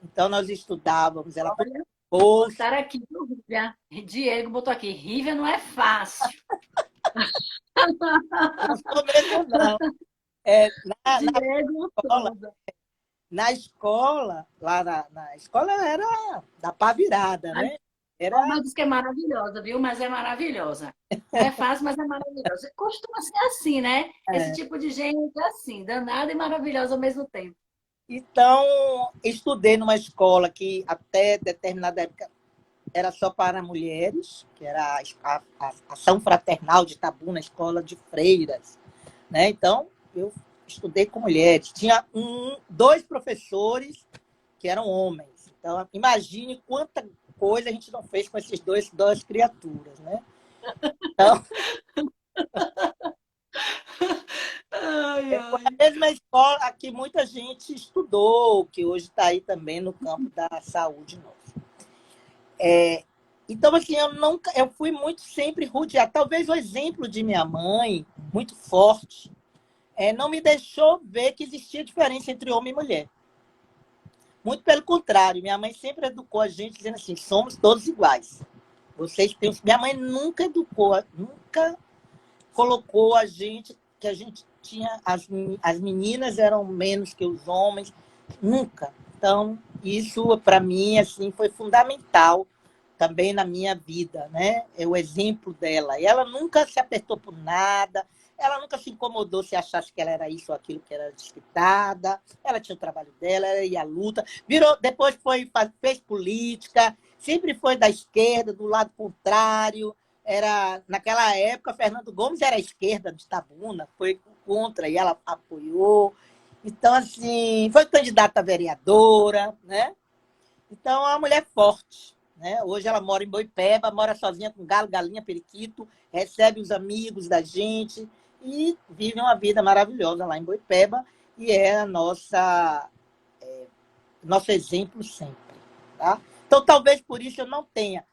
B: Então, nós estudávamos, ela por
A: Olha,
B: bolsa.
A: botaram aqui, Rívia. Diego botou aqui, Rívia não é fácil.
B: Não sou mesmo, não. Na, na
A: Diego
B: escola,
A: Souza.
B: lá na escola era da pá virada,
A: A
B: né?
A: Norma
B: Era,
A: diz que é maravilhosa, viu? Mas é maravilhosa. Não é fácil, mas é maravilhosa. Costuma ser assim, né? Esse
B: é.
A: tipo de gente é assim, danada e maravilhosa ao mesmo tempo.
B: Então, estudei numa escola que até determinada época era só para mulheres, que era a Ação Fraternal de Itabuna, escola de freiras, né? Então, eu estudei com mulheres. Tinha 2 professores que eram homens. Então, imagine quanta coisa a gente não fez com esses duas criaturas, né? Então,
A: Ai,
B: foi
A: ai.
B: a mesma escola que muita gente estudou, que hoje está aí também no campo da saúde nossa. Então, assim, eu fui muito sempre rodeada. Talvez o exemplo de minha mãe, muito forte, não me deixou ver que existia diferença entre homem e mulher. Muito pelo contrário, minha mãe sempre educou a gente dizendo assim, somos todos iguais. Vocês têm... Minha mãe nunca educou, nunca colocou a gente, que a gente tinha, as meninas eram menos que os homens, nunca. Então, isso para mim assim foi fundamental também na minha vida, né? É o exemplo dela. E ela nunca se apertou por nada, ela nunca se incomodou se achasse que ela era isso ou aquilo que era desquitada. Ela tinha o trabalho dela, ela ia à luta. Depois fez política, sempre foi da esquerda, do lado contrário. Naquela época, Fernando Gomes era a esquerda de Itabuna, foi contra e ela apoiou. Então, assim, foi candidata a vereadora, né? Então, é uma mulher forte. Né? Hoje ela mora em Boipeba, mora sozinha com galo, galinha, periquito, recebe os amigos da gente e vive uma vida maravilhosa lá em Boipeba e é nosso exemplo sempre. Tá? Então, talvez por isso eu não tenha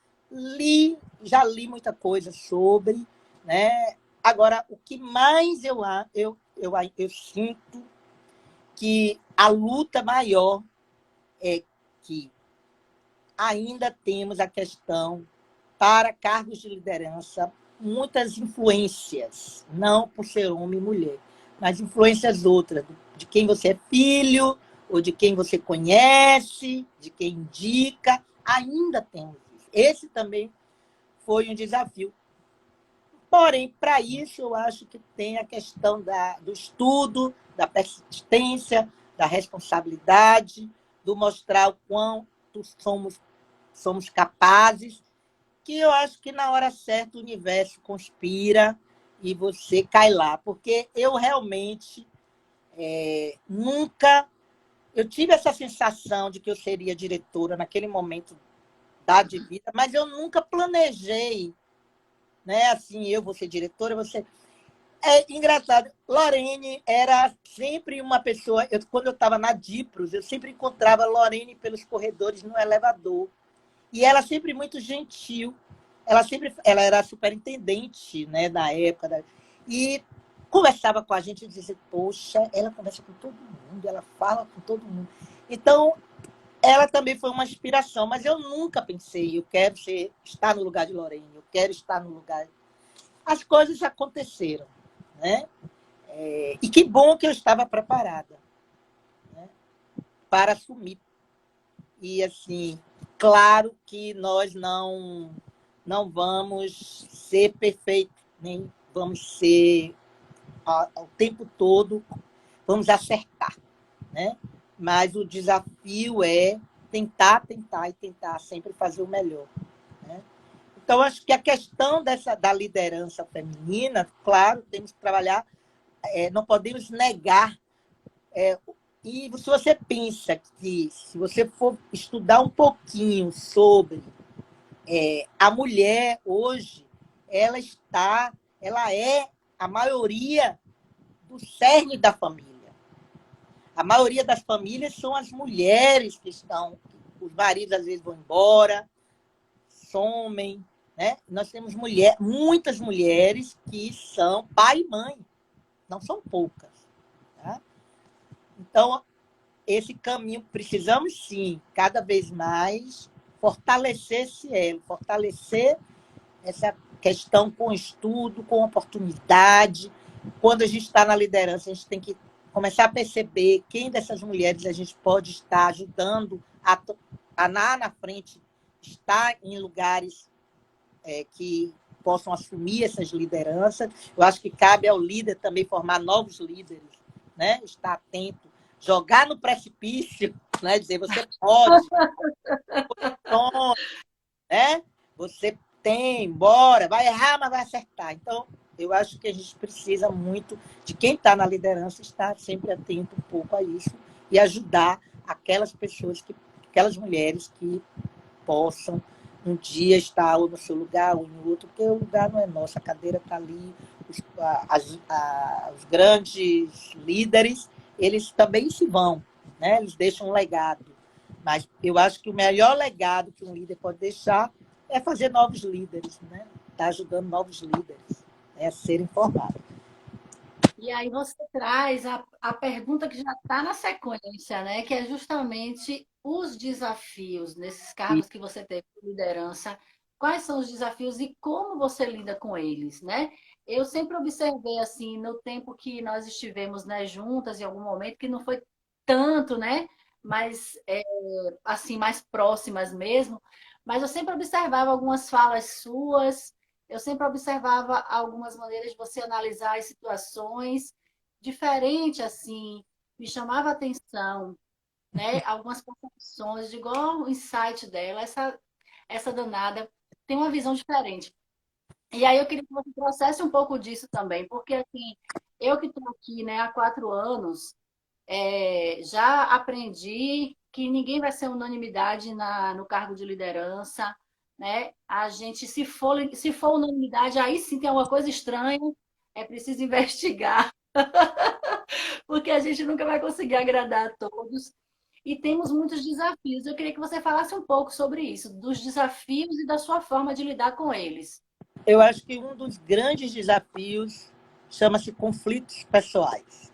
B: já li muita coisa sobre, né? Agora, o que mais eu sinto que a luta maior é que ainda temos a questão, para cargos de liderança, muitas influências, não por ser homem e mulher, mas influências outras, de quem você é filho, ou de quem você conhece, de quem indica, ainda temos isso. Esse também foi um desafio. Porém, para isso, eu acho que tem a questão do estudo, da persistência, da responsabilidade, do mostrar o quanto somos capazes, que eu acho que na hora certa o universo conspira e você cai lá. Porque eu realmente nunca... Eu tive essa sensação de que eu seria diretora naquele momento de vida, mas eu nunca planejei, né? Assim, eu vou ser diretora, você... É engraçado. Lorene era sempre uma pessoa... Quando eu estava na Dipros, eu sempre encontrava Lorene pelos corredores no elevador. E ela sempre muito gentil. Ela era superintendente, né, na época. E conversava com a gente e dizia, poxa, ela conversa com todo mundo, ela fala com todo mundo. Então, ela também foi uma inspiração, mas eu nunca pensei, eu quero estar no lugar de Lorene, eu quero estar no lugar... As coisas aconteceram, né? E que bom que eu estava preparada, né, para assumir. E, assim, claro que nós não vamos ser perfeitos, nem vamos ser o tempo todo, vamos acertar, né? Mas o desafio é tentar e tentar sempre fazer o melhor, né? Então, acho que a questão da liderança feminina, claro, temos que trabalhar, não podemos negar. E se você pensa que, se você for estudar um pouquinho sobre a mulher hoje, ela é a maioria do cerne da família. A maioria das famílias são as mulheres que estão, os maridos às vezes vão embora, somem, né? Nós temos muitas mulheres que são pai e mãe, não são poucas. Tá? Então, esse caminho, precisamos sim, cada vez mais, fortalecer esse elo, fortalecer essa questão com estudo, com oportunidade. Quando a gente está na liderança, a gente tem que começar a perceber quem dessas mulheres a gente pode estar ajudando a na frente, estar em lugares que possam assumir essas lideranças. Eu acho que cabe ao líder também formar novos líderes, né? Estar atento, jogar no precipício, né? Dizer, você pode, né? Você tem, bora, vai errar, mas vai acertar. Então, eu acho que a gente precisa muito de quem está na liderança estar sempre atento um pouco a isso e ajudar aquelas pessoas, aquelas mulheres que possam um dia estar ou no seu lugar ou em outro, porque o lugar não é nosso, a cadeira está ali. Os grandes líderes, eles também se vão, né? Eles deixam um legado. Mas eu acho que o melhor legado que um líder pode deixar é fazer novos líderes, né? Tá ajudando novos líderes, né, a serem formados.
A: E aí você traz a pergunta que já está na sequência, né? Que é justamente os desafios nesses
B: E
A: cargos que você teve de liderança. Quais são os desafios e como você lida com eles, né? Eu sempre observei assim no tempo que nós estivemos, né, juntas em algum momento que não foi tanto, né? Mas assim mais próximas mesmo. Mas eu sempre observava algumas falas suas, eu sempre observava algumas maneiras de você analisar as situações diferente assim, me chamava a atenção, né? Algumas percepções, de igual o insight dela, essa danada tem uma visão diferente. E aí eu queria que você trouxesse um pouco disso também, porque assim, eu que estou aqui, né, há 4 anos, já aprendi que ninguém vai ser unanimidade no cargo de liderança, né? A gente, se for unanimidade, aí sim tem alguma coisa estranha, é preciso investigar, porque a gente nunca vai conseguir agradar a todos. E temos muitos desafios. Eu queria que você falasse um pouco sobre isso, dos desafios e da sua forma de lidar com eles.
B: eu acho que um dos grandes desafios chama-se conflitos pessoais.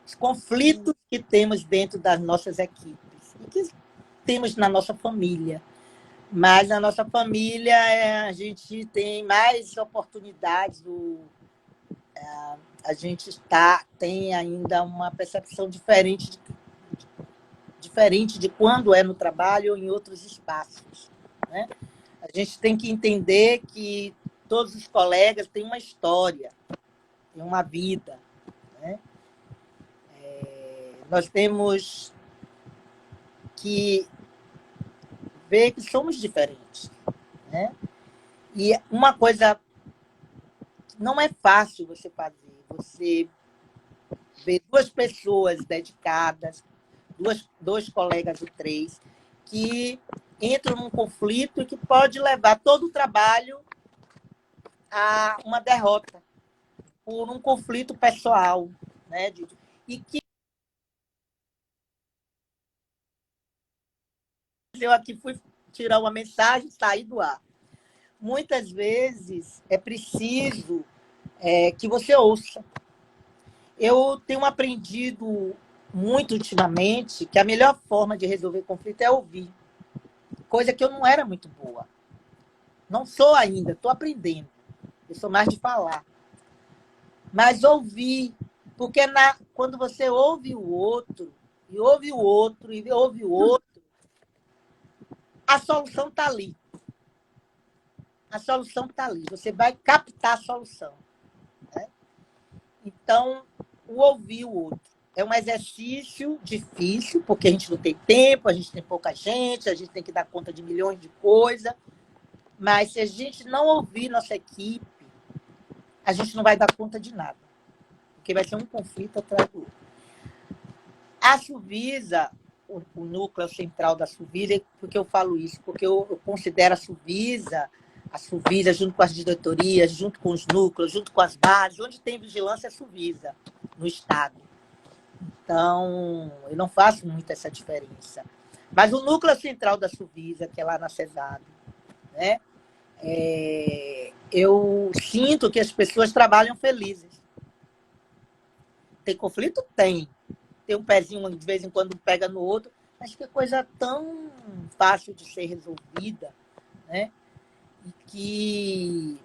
B: Os conflitos que temos dentro das nossas equipes e que temos na nossa família. Mas na nossa família a gente tem mais oportunidades, a gente tem ainda uma percepção diferente de quando é no trabalho ou em outros espaços, né? A gente tem que entender que todos os colegas têm uma história, têm uma vida, né? Nós temos que ver que somos diferentes, né? E uma coisa não é fácil você fazer, você ver duas pessoas dedicadas, dois colegas ou três, que entram num conflito e que pode levar todo o trabalho a uma derrota por um conflito pessoal, né? E que eu aqui fui tirar uma mensagem e sair do ar. Muitas vezes é preciso que você ouça. Eu tenho aprendido muito ultimamente que a melhor forma de resolver conflito é ouvir, coisa que eu não era muito boa. Não sou ainda, estou aprendendo. Eu sou mais de falar. Mas ouvir, porque quando você ouve o outro, e ouve o outro, e ouve o outro, a solução está ali. A solução está ali. Você vai captar a solução. Né? Então, o ouvir o outro. É um exercício difícil, porque a gente não tem tempo, a gente tem pouca gente, a gente tem que dar conta de milhões de coisas. Mas se a gente não ouvir nossa equipe, a gente não vai dar conta de nada. Porque vai ser um conflito atrás do outro. A Suvisa, o núcleo central da Suvisa, por que eu falo isso? Porque eu considero a Suvisa junto com as diretorias, junto com os núcleos, junto com as bases, onde tem vigilância é Suvisa, no Estado. Então, eu não faço muito essa diferença. Mas o núcleo central da Suvisa, que é lá na CESAB, né? Eu sinto que as pessoas trabalham felizes. Tem conflito? Tem. Tem um pezinho de vez em quando pega no outro, mas que coisa tão fácil de ser resolvida, né? E que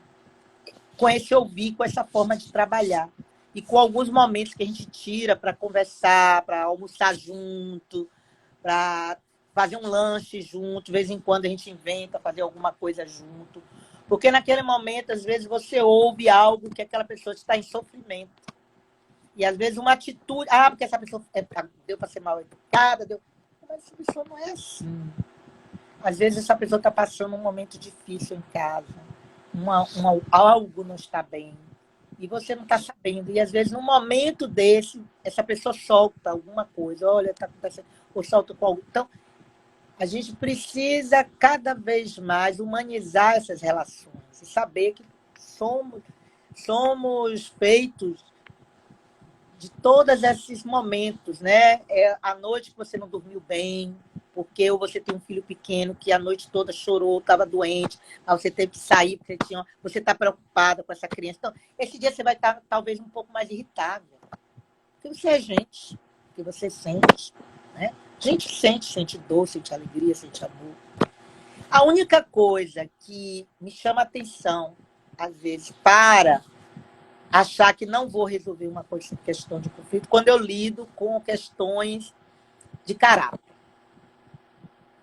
B: com esse ouvir, com essa forma de trabalhar. E com alguns momentos que a gente tira para conversar, para almoçar junto, para fazer um lanche junto, de vez em quando a gente inventa fazer alguma coisa junto. Porque naquele momento, às vezes, você ouve algo que aquela pessoa está em sofrimento. E às vezes uma atitude, porque essa pessoa deu para ser mal educada, mas essa pessoa não é assim. Às vezes essa pessoa está passando um momento difícil em casa, algo não está bem, e você não está sabendo. E às vezes, num momento desse, essa pessoa solta alguma coisa, olha, está acontecendo, ou solta com algo. Então, a gente precisa cada vez mais humanizar essas relações e saber que somos feitos de todos esses momentos, né? A noite que você não dormiu bem, porque ou você tem um filho pequeno que a noite toda chorou, estava doente, aí você teve que sair porque você está preocupada com essa criança. Então, esse dia você vai estar talvez um pouco mais irritável, porque você é gente, porque você sente, né? A gente sente dor, sente alegria, sente amor. A única coisa que me chama atenção, às vezes, para achar que não vou resolver uma questão de conflito, quando eu lido com questões de caráter.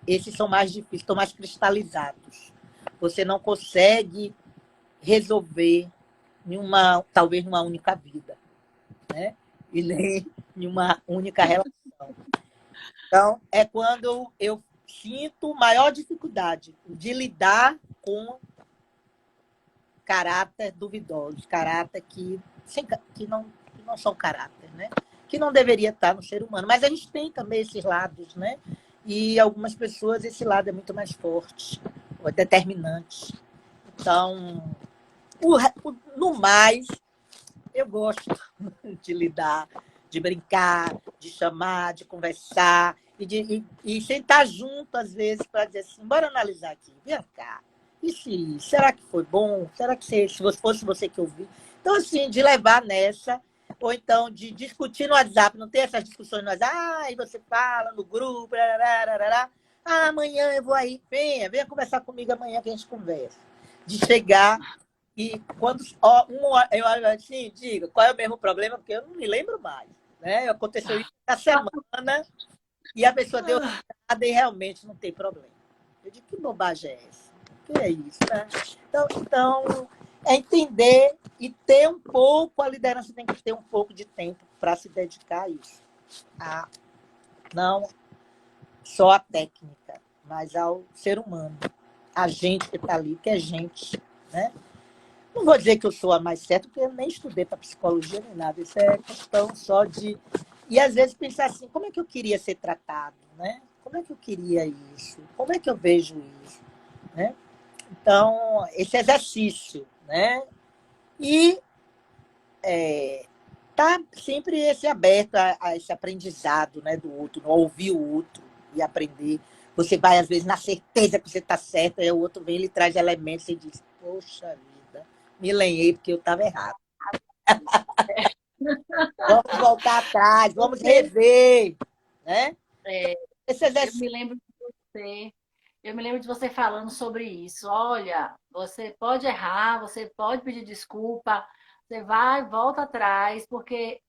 B: Esses são mais difíceis, estão mais cristalizados. Você não consegue resolver talvez numa única vida, né? E nem em uma única relação. Então, é quando eu sinto maior dificuldade de lidar com caráter duvidosos, caráter que não são caráter, né? Que não deveria estar no ser humano. Mas a gente tem também esses lados, né? E algumas pessoas esse lado é muito mais forte, ou determinante. Então, no mais, eu gosto de lidar, de brincar, de chamar, de conversar, e sentar junto, às vezes, para dizer assim, bora analisar aqui, vem cá. Será que foi bom? Será que se fosse você que ouviu? Então, assim, de levar nessa, ou então de discutir no WhatsApp, não tem essas discussões no WhatsApp, aí você fala no grupo, amanhã eu vou aí, venha conversar comigo amanhã que a gente conversa. De chegar e quando eu olho assim, digo, qual é o mesmo problema? Porque eu não me lembro mais. Né? Aconteceu isso na semana e a pessoa deu nada e realmente não tem problema. Eu digo, que bobagem é essa? O que é isso? Né? Então, é entender e ter um pouco, a liderança tem que ter um pouco de tempo para se dedicar a isso. Não só a técnica, mas ao ser humano. A gente que está ali, que é gente, né? Não vou dizer que eu sou a mais certa, porque eu nem estudei para psicologia nem nada. Isso é questão só de... E, às vezes, pensar assim, como é que eu queria ser tratado? Né? Como é que eu queria isso? Como é que eu vejo isso? Né? Então, esse exercício. Né? E tá sempre esse aberto a esse aprendizado, né, do outro, não ouvir o outro e aprender. Você vai, às vezes, na certeza que você está certo, aí o outro vem, ele traz elementos e diz, poxa vida, me lenhei porque eu estava errado. Vamos voltar atrás, vamos rever. Né? Esse
A: Eu me lembro de você. Eu me lembro de você falando sobre isso. Olha, você pode errar, você pode pedir desculpa, você vai, volta atrás, porque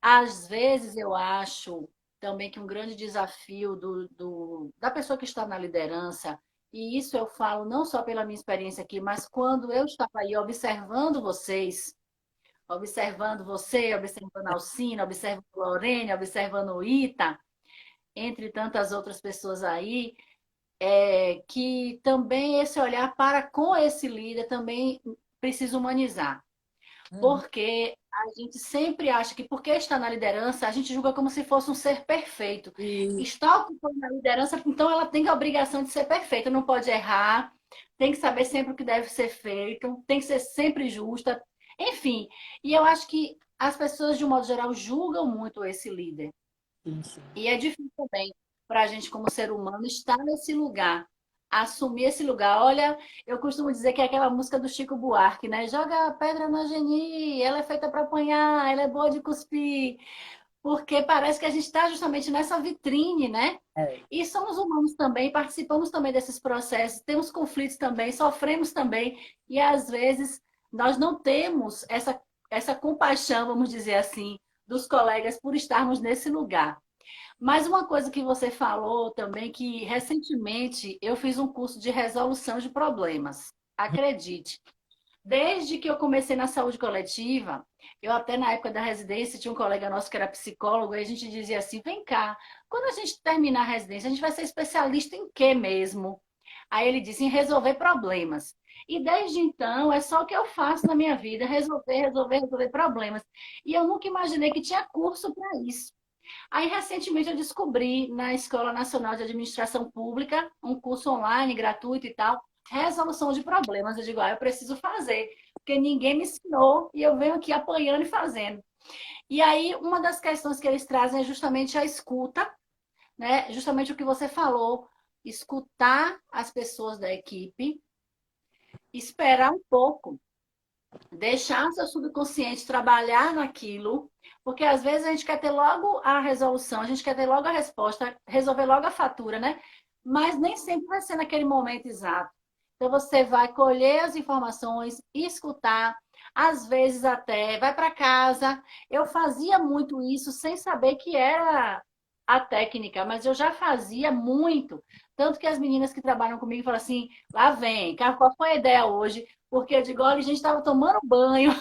A: às vezes eu acho também que um grande desafio da pessoa que está na liderança, e isso eu falo não só pela minha experiência aqui, mas quando eu estava aí observando vocês, observando você, observando a Alcina, observando a Lorene, observando o Ita, entre tantas outras pessoas aí, que também esse olhar para com esse líder também precisa humanizar. Porque a gente sempre acha que porque está na liderança, a gente julga como se fosse um ser perfeito. Está ocupando a liderança, então ela tem a obrigação de ser perfeita, não pode errar, tem que saber sempre o que deve ser feito, tem que ser sempre justa, enfim. E eu acho que as pessoas, de um modo geral, julgam muito esse líder.
B: Sim.
A: E é difícil também para a gente, como ser humano, estar nesse lugar, assumir esse lugar. Olha, eu costumo dizer que é aquela música do Chico Buarque, né? Joga a pedra na Geni, ela é feita para apanhar, ela é boa de cuspir. Porque parece que a gente está justamente nessa vitrine, né? E somos humanos também, participamos também desses processos, temos conflitos também, sofremos também. E às vezes nós não temos essa compaixão, vamos dizer assim, dos colegas por estarmos nesse lugar. Mas uma coisa que você falou também, que recentemente eu fiz um curso de resolução de problemas. Acredite, desde que eu comecei na saúde coletiva, eu até na época da residência tinha um colega nosso que era psicólogo, e a gente dizia assim, vem cá, quando a gente terminar a residência, a gente vai ser especialista em quê mesmo? Aí ele disse, em resolver problemas. E desde então, é só o que eu faço na minha vida, resolver problemas. E eu nunca imaginei que tinha curso para isso. Aí, recentemente, eu descobri na Escola Nacional de Administração Pública um curso online, gratuito e tal, resolução de problemas. Eu digo, eu preciso fazer, porque ninguém me ensinou e eu venho aqui apanhando e fazendo. E aí, uma das questões que eles trazem é justamente a escuta, né? Justamente o que você falou, escutar as pessoas da equipe, esperar um pouco, deixar seu subconsciente trabalhar naquilo, porque às vezes a gente quer ter logo a resolução, a gente quer ter logo a resposta, resolver logo a fatura, né? Mas nem sempre vai ser naquele momento exato. Então você vai colher as informações, escutar, às vezes até vai para casa. Eu fazia muito isso sem saber que era a técnica, mas eu já fazia muito. Tanto que as meninas que trabalham comigo falam assim: lá vem, qual foi a ideia hoje? Porque eu digo, olha, a gente estava tomando banho.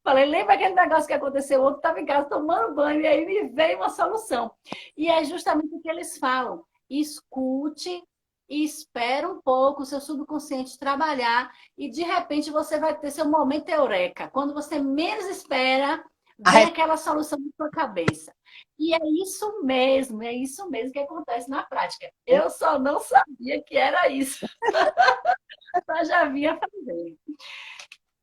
A: Falei, lembra aquele negócio que aconteceu ontem? Estava em casa tomando banho e aí me veio uma solução. E é justamente o que eles falam. Escute e espere um pouco o seu subconsciente trabalhar e de repente você vai ter seu momento eureka. Quando você menos espera, vem aquela solução na sua cabeça. E é isso mesmo que acontece na prática. Eu só não sabia que era isso, mas já vinha fazendo.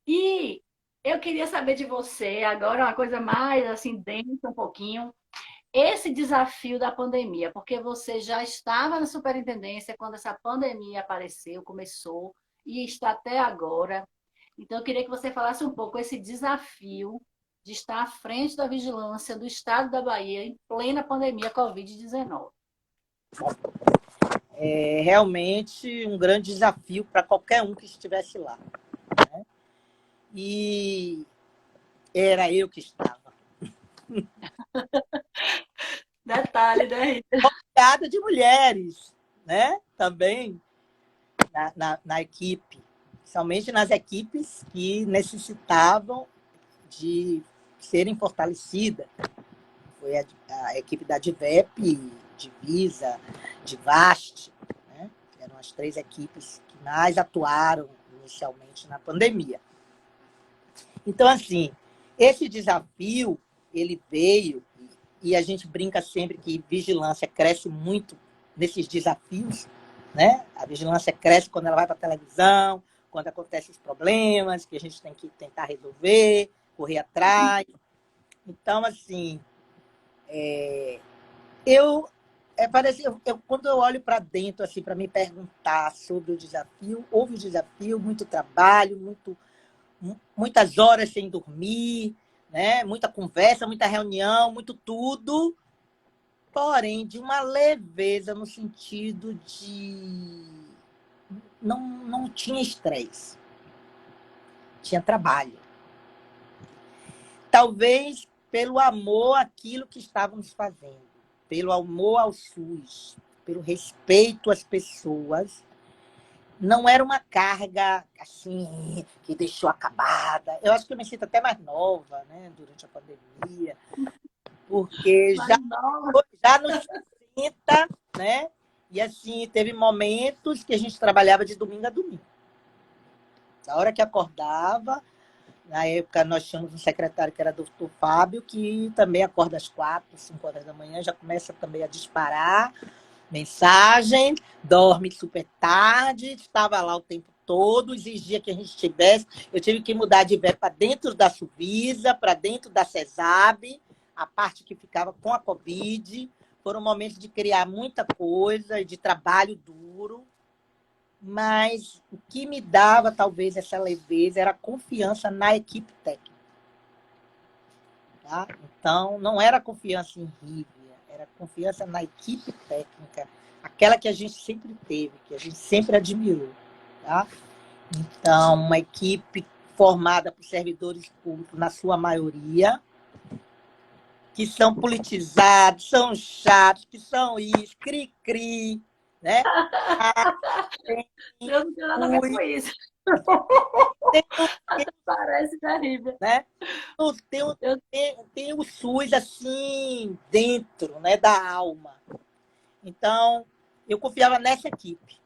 A: E eu queria saber de você, agora uma coisa mais assim, densa um pouquinho, esse desafio da pandemia, porque você já estava na superintendência quando essa pandemia apareceu, começou, e está até agora. Então, eu queria que você falasse um pouco esse desafio de estar à frente da vigilância do Estado da Bahia em plena pandemia Covid-19.
B: É realmente um grande desafio para qualquer um que estivesse lá, né? E era eu que estava.
A: Detalhe, né?
B: Rodeada de mulheres, né? Também na equipe, principalmente nas equipes que necessitavam de serem fortalecidas. Foi a equipe da DIVEP, Divisa, Divast, né? Eram as 3 equipes que mais atuaram inicialmente na pandemia. Então, assim, esse desafio, ele veio, e a gente brinca sempre que vigilância cresce muito nesses desafios, né? A vigilância cresce quando ela vai para a televisão, quando acontecem os problemas, que a gente tem que tentar resolver, correr atrás. Então, assim, quando eu olho para dentro, assim, para me perguntar sobre o desafio, houve um desafio, muito trabalho, muitas horas sem dormir, né? Muita conversa, muita reunião, muito tudo, porém de uma leveza no sentido de não tinha estresse, tinha trabalho. Talvez pelo amor àquilo que estávamos fazendo, pelo amor ao SUS, pelo respeito às pessoas. Não era uma carga assim que deixou acabada. Eu acho que eu me sinto até mais nova, né, durante a pandemia, porque
A: Mas não,
B: já nos 30, né? E assim, teve momentos que a gente trabalhava de domingo a domingo. Na hora que acordava, na época nós tínhamos um secretário que era doutor Fábio, que também acorda às 4, 5 horas da manhã, já começa também a disparar mensagem, dorme super tarde, estava lá o tempo todo, exigia que a gente tivesse. Eu tive que mudar de verba para dentro da Suvisa, para dentro da CESAB, a parte que ficava com a Covid. Foram momentos de criar muita coisa, de trabalho duro, mas o que me dava talvez essa leveza era a confiança na equipe técnica. Tá? Então, não era confiança em Rívia, era confiança na equipe técnica, aquela que a gente sempre teve, que a gente sempre admirou. Tá? Então, uma equipe formada por servidores públicos, na sua maioria, que são politizados, são chatos, que são isso, cri-cri, né?
A: eu não tenho nada a ver com isso. Parece terrível.
B: Né? Tem o SUS assim dentro, né, da alma. Então, eu confiava nessa equipe.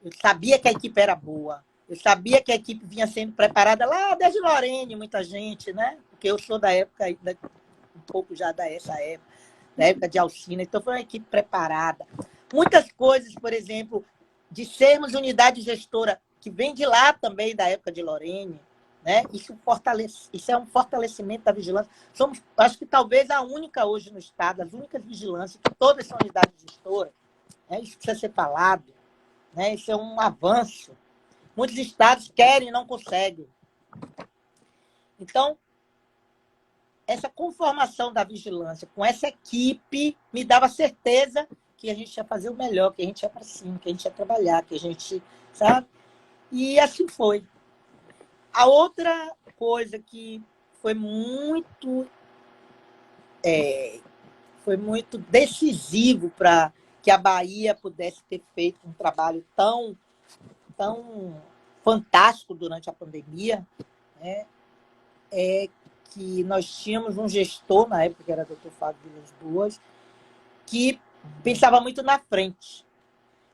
B: Eu sabia que a equipe era boa. Eu sabia que a equipe vinha sendo preparada lá desde Lorene, muita gente, né? Porque eu sou da época, um pouco já dessa época, da época de Alcina. Então, foi uma equipe preparada. Muitas coisas, por exemplo, de sermos unidade gestora, que vem de lá também, da época de Lorene, né? Isso é um fortalecimento da vigilância. Somos, acho que talvez a única hoje no Estado, as únicas vigilâncias, que todas são unidades gestoras, né? Isso precisa ser falado, né? Isso é um avanço. Muitos estados querem e não conseguem. Então, essa conformação da vigilância com essa equipe me dava certeza que a gente ia fazer o melhor, que a gente ia para cima, que a gente ia trabalhar, que a gente, sabe? E assim foi. A outra coisa que foi foi muito decisivo para que a Bahia pudesse ter feito um trabalho tão fantástico durante a pandemia, né? É que nós tínhamos um gestor, na época que era o Dr. Fábio Vilas Boas, que pensava muito na frente.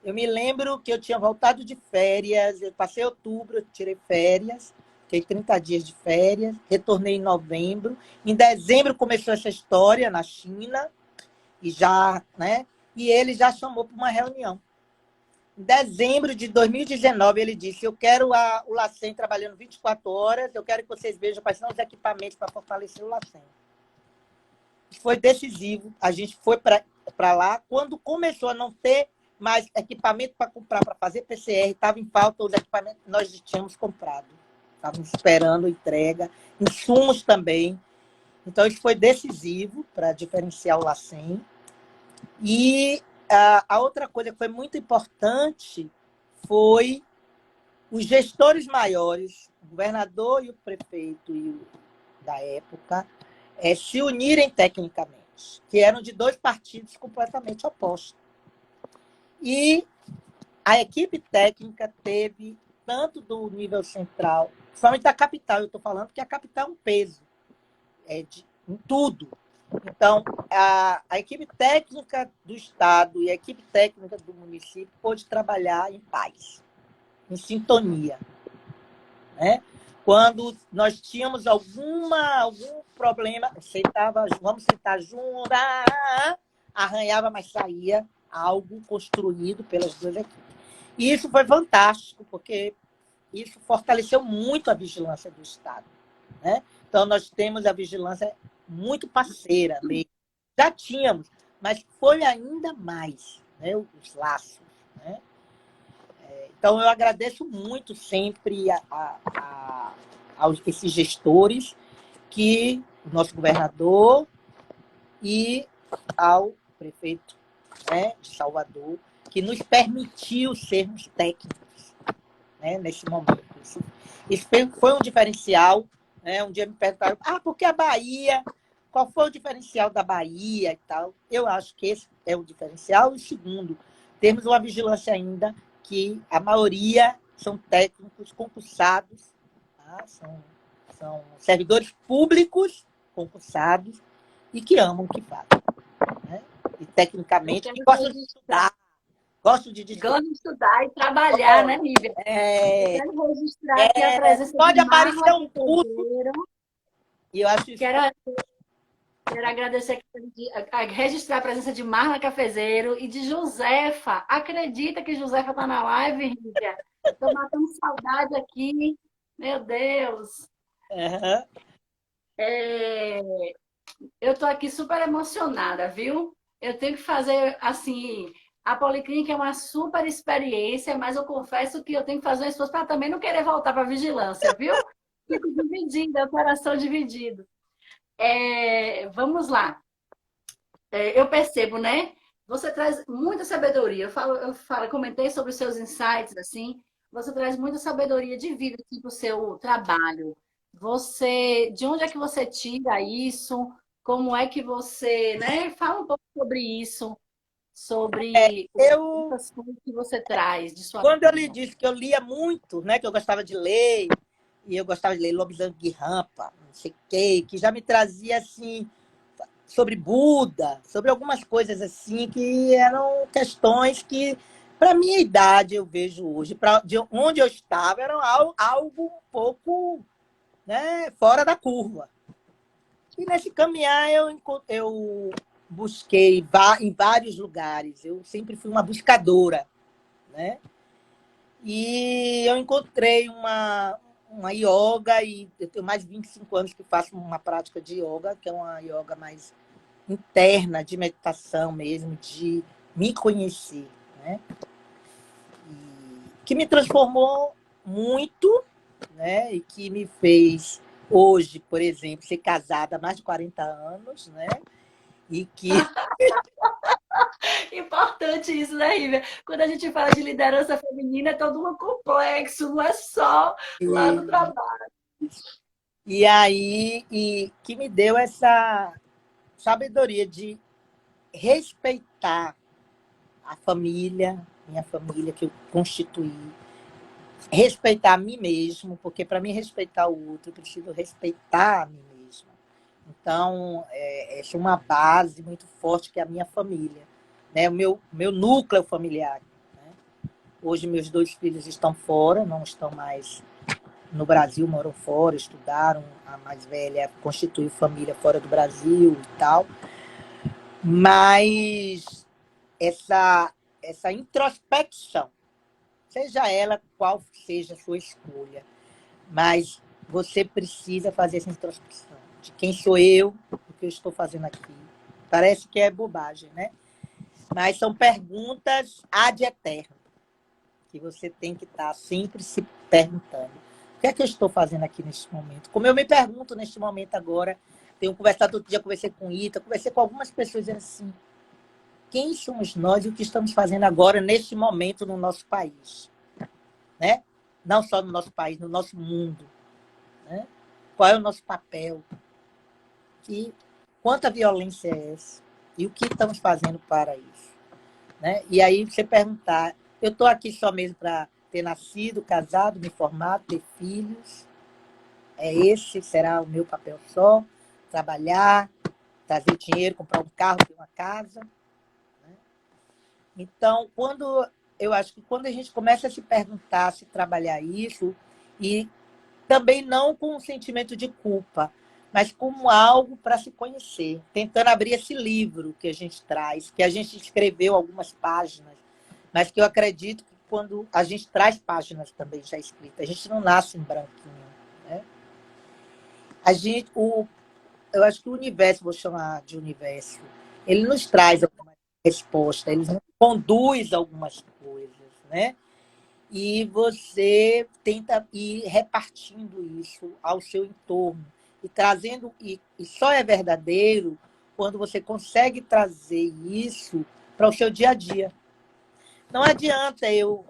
B: Eu me lembro que eu tinha voltado de férias, eu passei outubro, eu tirei férias, fiquei 30 dias de férias, retornei em novembro. Em dezembro começou essa história na China, e já, né? E ele já chamou para uma reunião. Em dezembro de 2019, ele disse: eu quero o LACEN trabalhando 24 horas, eu quero que vocês vejam quais são os equipamentos para fortalecer o LACEN. Foi decisivo, a gente foi para lá. Quando começou a não ter mais equipamento para comprar, para fazer PCR, estava em falta os equipamentos que nós tínhamos comprado. Estávamos esperando entrega, insumos também. Então, isso foi decisivo para diferenciar o LACEN. E a outra coisa que foi muito importante foi os gestores maiores, o governador e o prefeito da época, se unirem tecnicamente, que eram de dois partidos completamente opostos. E a equipe técnica teve, tanto do nível central, principalmente da capital, eu estou falando que a capital é um peso em tudo. Então, a equipe técnica do Estado e a equipe técnica do município pôde trabalhar em paz, em sintonia, né? Quando nós tínhamos algum problema, vamos sentar juntos, arranhava, mas saía algo construído pelas duas equipes. E isso foi fantástico, porque isso fortaleceu muito a vigilância do Estado, né? Então, nós temos a vigilância muito parceira mesmo. Já tínhamos, mas foi ainda mais, né, os laços, né? Então, eu agradeço muito sempre aos esses gestores, que o nosso governador e ao prefeito, né, de Salvador, que nos permitiu sermos técnicos, né, nesse momento. Isso foi um diferencial. Né? Um dia me perguntaram, por que a Bahia? Qual foi o diferencial da Bahia e tal? Eu acho que esse é o diferencial. E segundo, temos uma vigilância ainda que a maioria são técnicos concursados, tá? São servidores públicos concursados e que amam o que fazem. Né? E tecnicamente, que gostam de estudar. Gosto de
A: estudar e trabalhar, né, Nívia? Quero registrar aqui a presença
B: pode
A: de
B: aparecer
A: Marla
B: um curso. E eu acho isso.
A: Quero agradecer, registrar a presença de Marla Cafezeiro e de Josefa. Acredita que Josefa está na live, Nívia? Estou matando saudade aqui. Meu Deus.
B: Uhum.
A: Eu estou aqui super emocionada, viu? Eu tenho que fazer, assim, a Policlínica é uma super experiência, mas eu confesso que eu tenho que fazer um esforço para também não querer voltar para a vigilância, viu? Fico dividida, o coração dividido. Vamos lá. Eu percebo, né? Você traz muita sabedoria. Comentei sobre os seus insights, assim. Você traz muita sabedoria de vida assim, para o seu trabalho. De onde é que você tira isso? Como é que você, né? Fala um pouco sobre isso, sobre as coisas que você traz de sua
B: Quando
A: vida.
B: eu lhe disse que eu lia muito, né? Que eu gostava de ler, e eu gostava de ler Lobisomem de Rampa, não sei o quê, que já me trazia assim sobre Buda, sobre algumas coisas assim que eram questões que, para minha idade, eu vejo hoje, de onde eu estava, era algo um pouco, né, fora da curva. E nesse caminhar eu busquei em vários lugares, eu sempre fui uma buscadora, né? E eu encontrei uma yoga, e eu tenho mais de 25 anos que faço uma prática de yoga, que é uma yoga mais interna, de meditação mesmo, de me conhecer, né? Que me transformou muito, né? E que me fez, hoje, por exemplo, ser casada há mais de 40 anos, né? E que...
A: Importante isso, né, Rívia? Quando a gente fala de liderança feminina, é todo um complexo, não é só lá no trabalho.
B: E aí, e que me deu essa sabedoria de respeitar a família, minha família que eu constituí, respeitar a mim mesmo, porque para mim respeitar o outro, eu preciso respeitar a mim mesma. Então, essa é uma base muito forte que é a minha família, né? O meu núcleo familiar. Né? Hoje, meus 2 filhos estão fora, não estão mais no Brasil, moram fora, estudaram. A mais velha constituiu família fora do Brasil e tal. Mas essa introspecção, seja ela qual seja a sua escolha, mas você precisa fazer essa introspecção de quem sou eu, o que eu estou fazendo aqui. Parece que é bobagem, né? Mas são perguntas ad eterno, que você tem que estar sempre se perguntando. O que é que eu estou fazendo aqui neste momento? Como eu me pergunto neste momento agora, tenho conversado outro dia, conversei com Ita, conversei com algumas pessoas dizendo assim, quem somos nós e o que estamos fazendo agora, neste momento, no nosso país? Né? Não só no nosso país, no nosso mundo. Né? Qual é o nosso papel? Quanta violência é essa? E o que estamos fazendo para isso? Né? E aí você perguntar, eu estou aqui só mesmo para ter nascido, casado, me formado, ter filhos? Esse será o meu papel só? Trabalhar, trazer dinheiro, comprar um carro, ter uma casa? Então, eu acho que quando a gente começa a se perguntar, se trabalhar isso, e também não com um sentimento de culpa, mas como algo para se conhecer, tentando abrir esse livro que a gente traz, que a gente escreveu algumas páginas, mas que eu acredito que quando a gente traz páginas também já escritas, a gente não nasce em branquinho. Né? Eu acho que o universo, vou chamar de universo, ele nos traz algumas respostas, ele nos conduz algumas coisas, né? E você tenta ir repartindo isso ao seu entorno e trazendo, e só é verdadeiro quando você consegue trazer isso para o seu dia a dia. Não adianta eu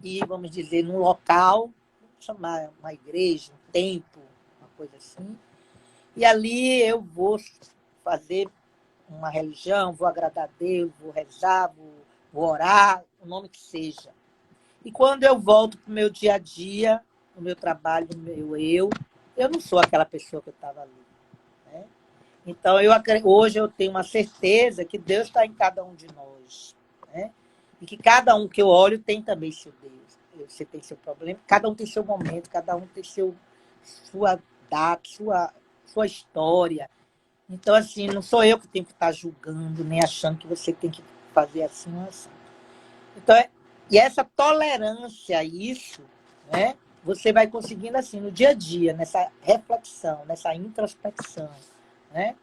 B: ir, vamos dizer, num local, vamos chamar uma igreja, um templo, uma coisa assim, e ali eu vou fazer uma religião, vou agradar a Deus, vou rezar, vou orar, o nome que seja. E quando eu volto para o meu dia a dia, no meu trabalho, no meu eu não sou aquela pessoa que eu estava ali. Né? Então, hoje eu tenho uma certeza que Deus está em cada um de nós. Né? E que cada um que eu olho tem também seu Deus. Você tem seu problema, cada um tem seu momento, cada um tem sua data, sua história. Então, assim, não sou eu que tenho que estar julgando, nem achando que você tem que fazer assim ou assim. Então, e essa tolerância a isso, né, você vai conseguindo assim no dia a dia, nessa reflexão, nessa introspecção. Né?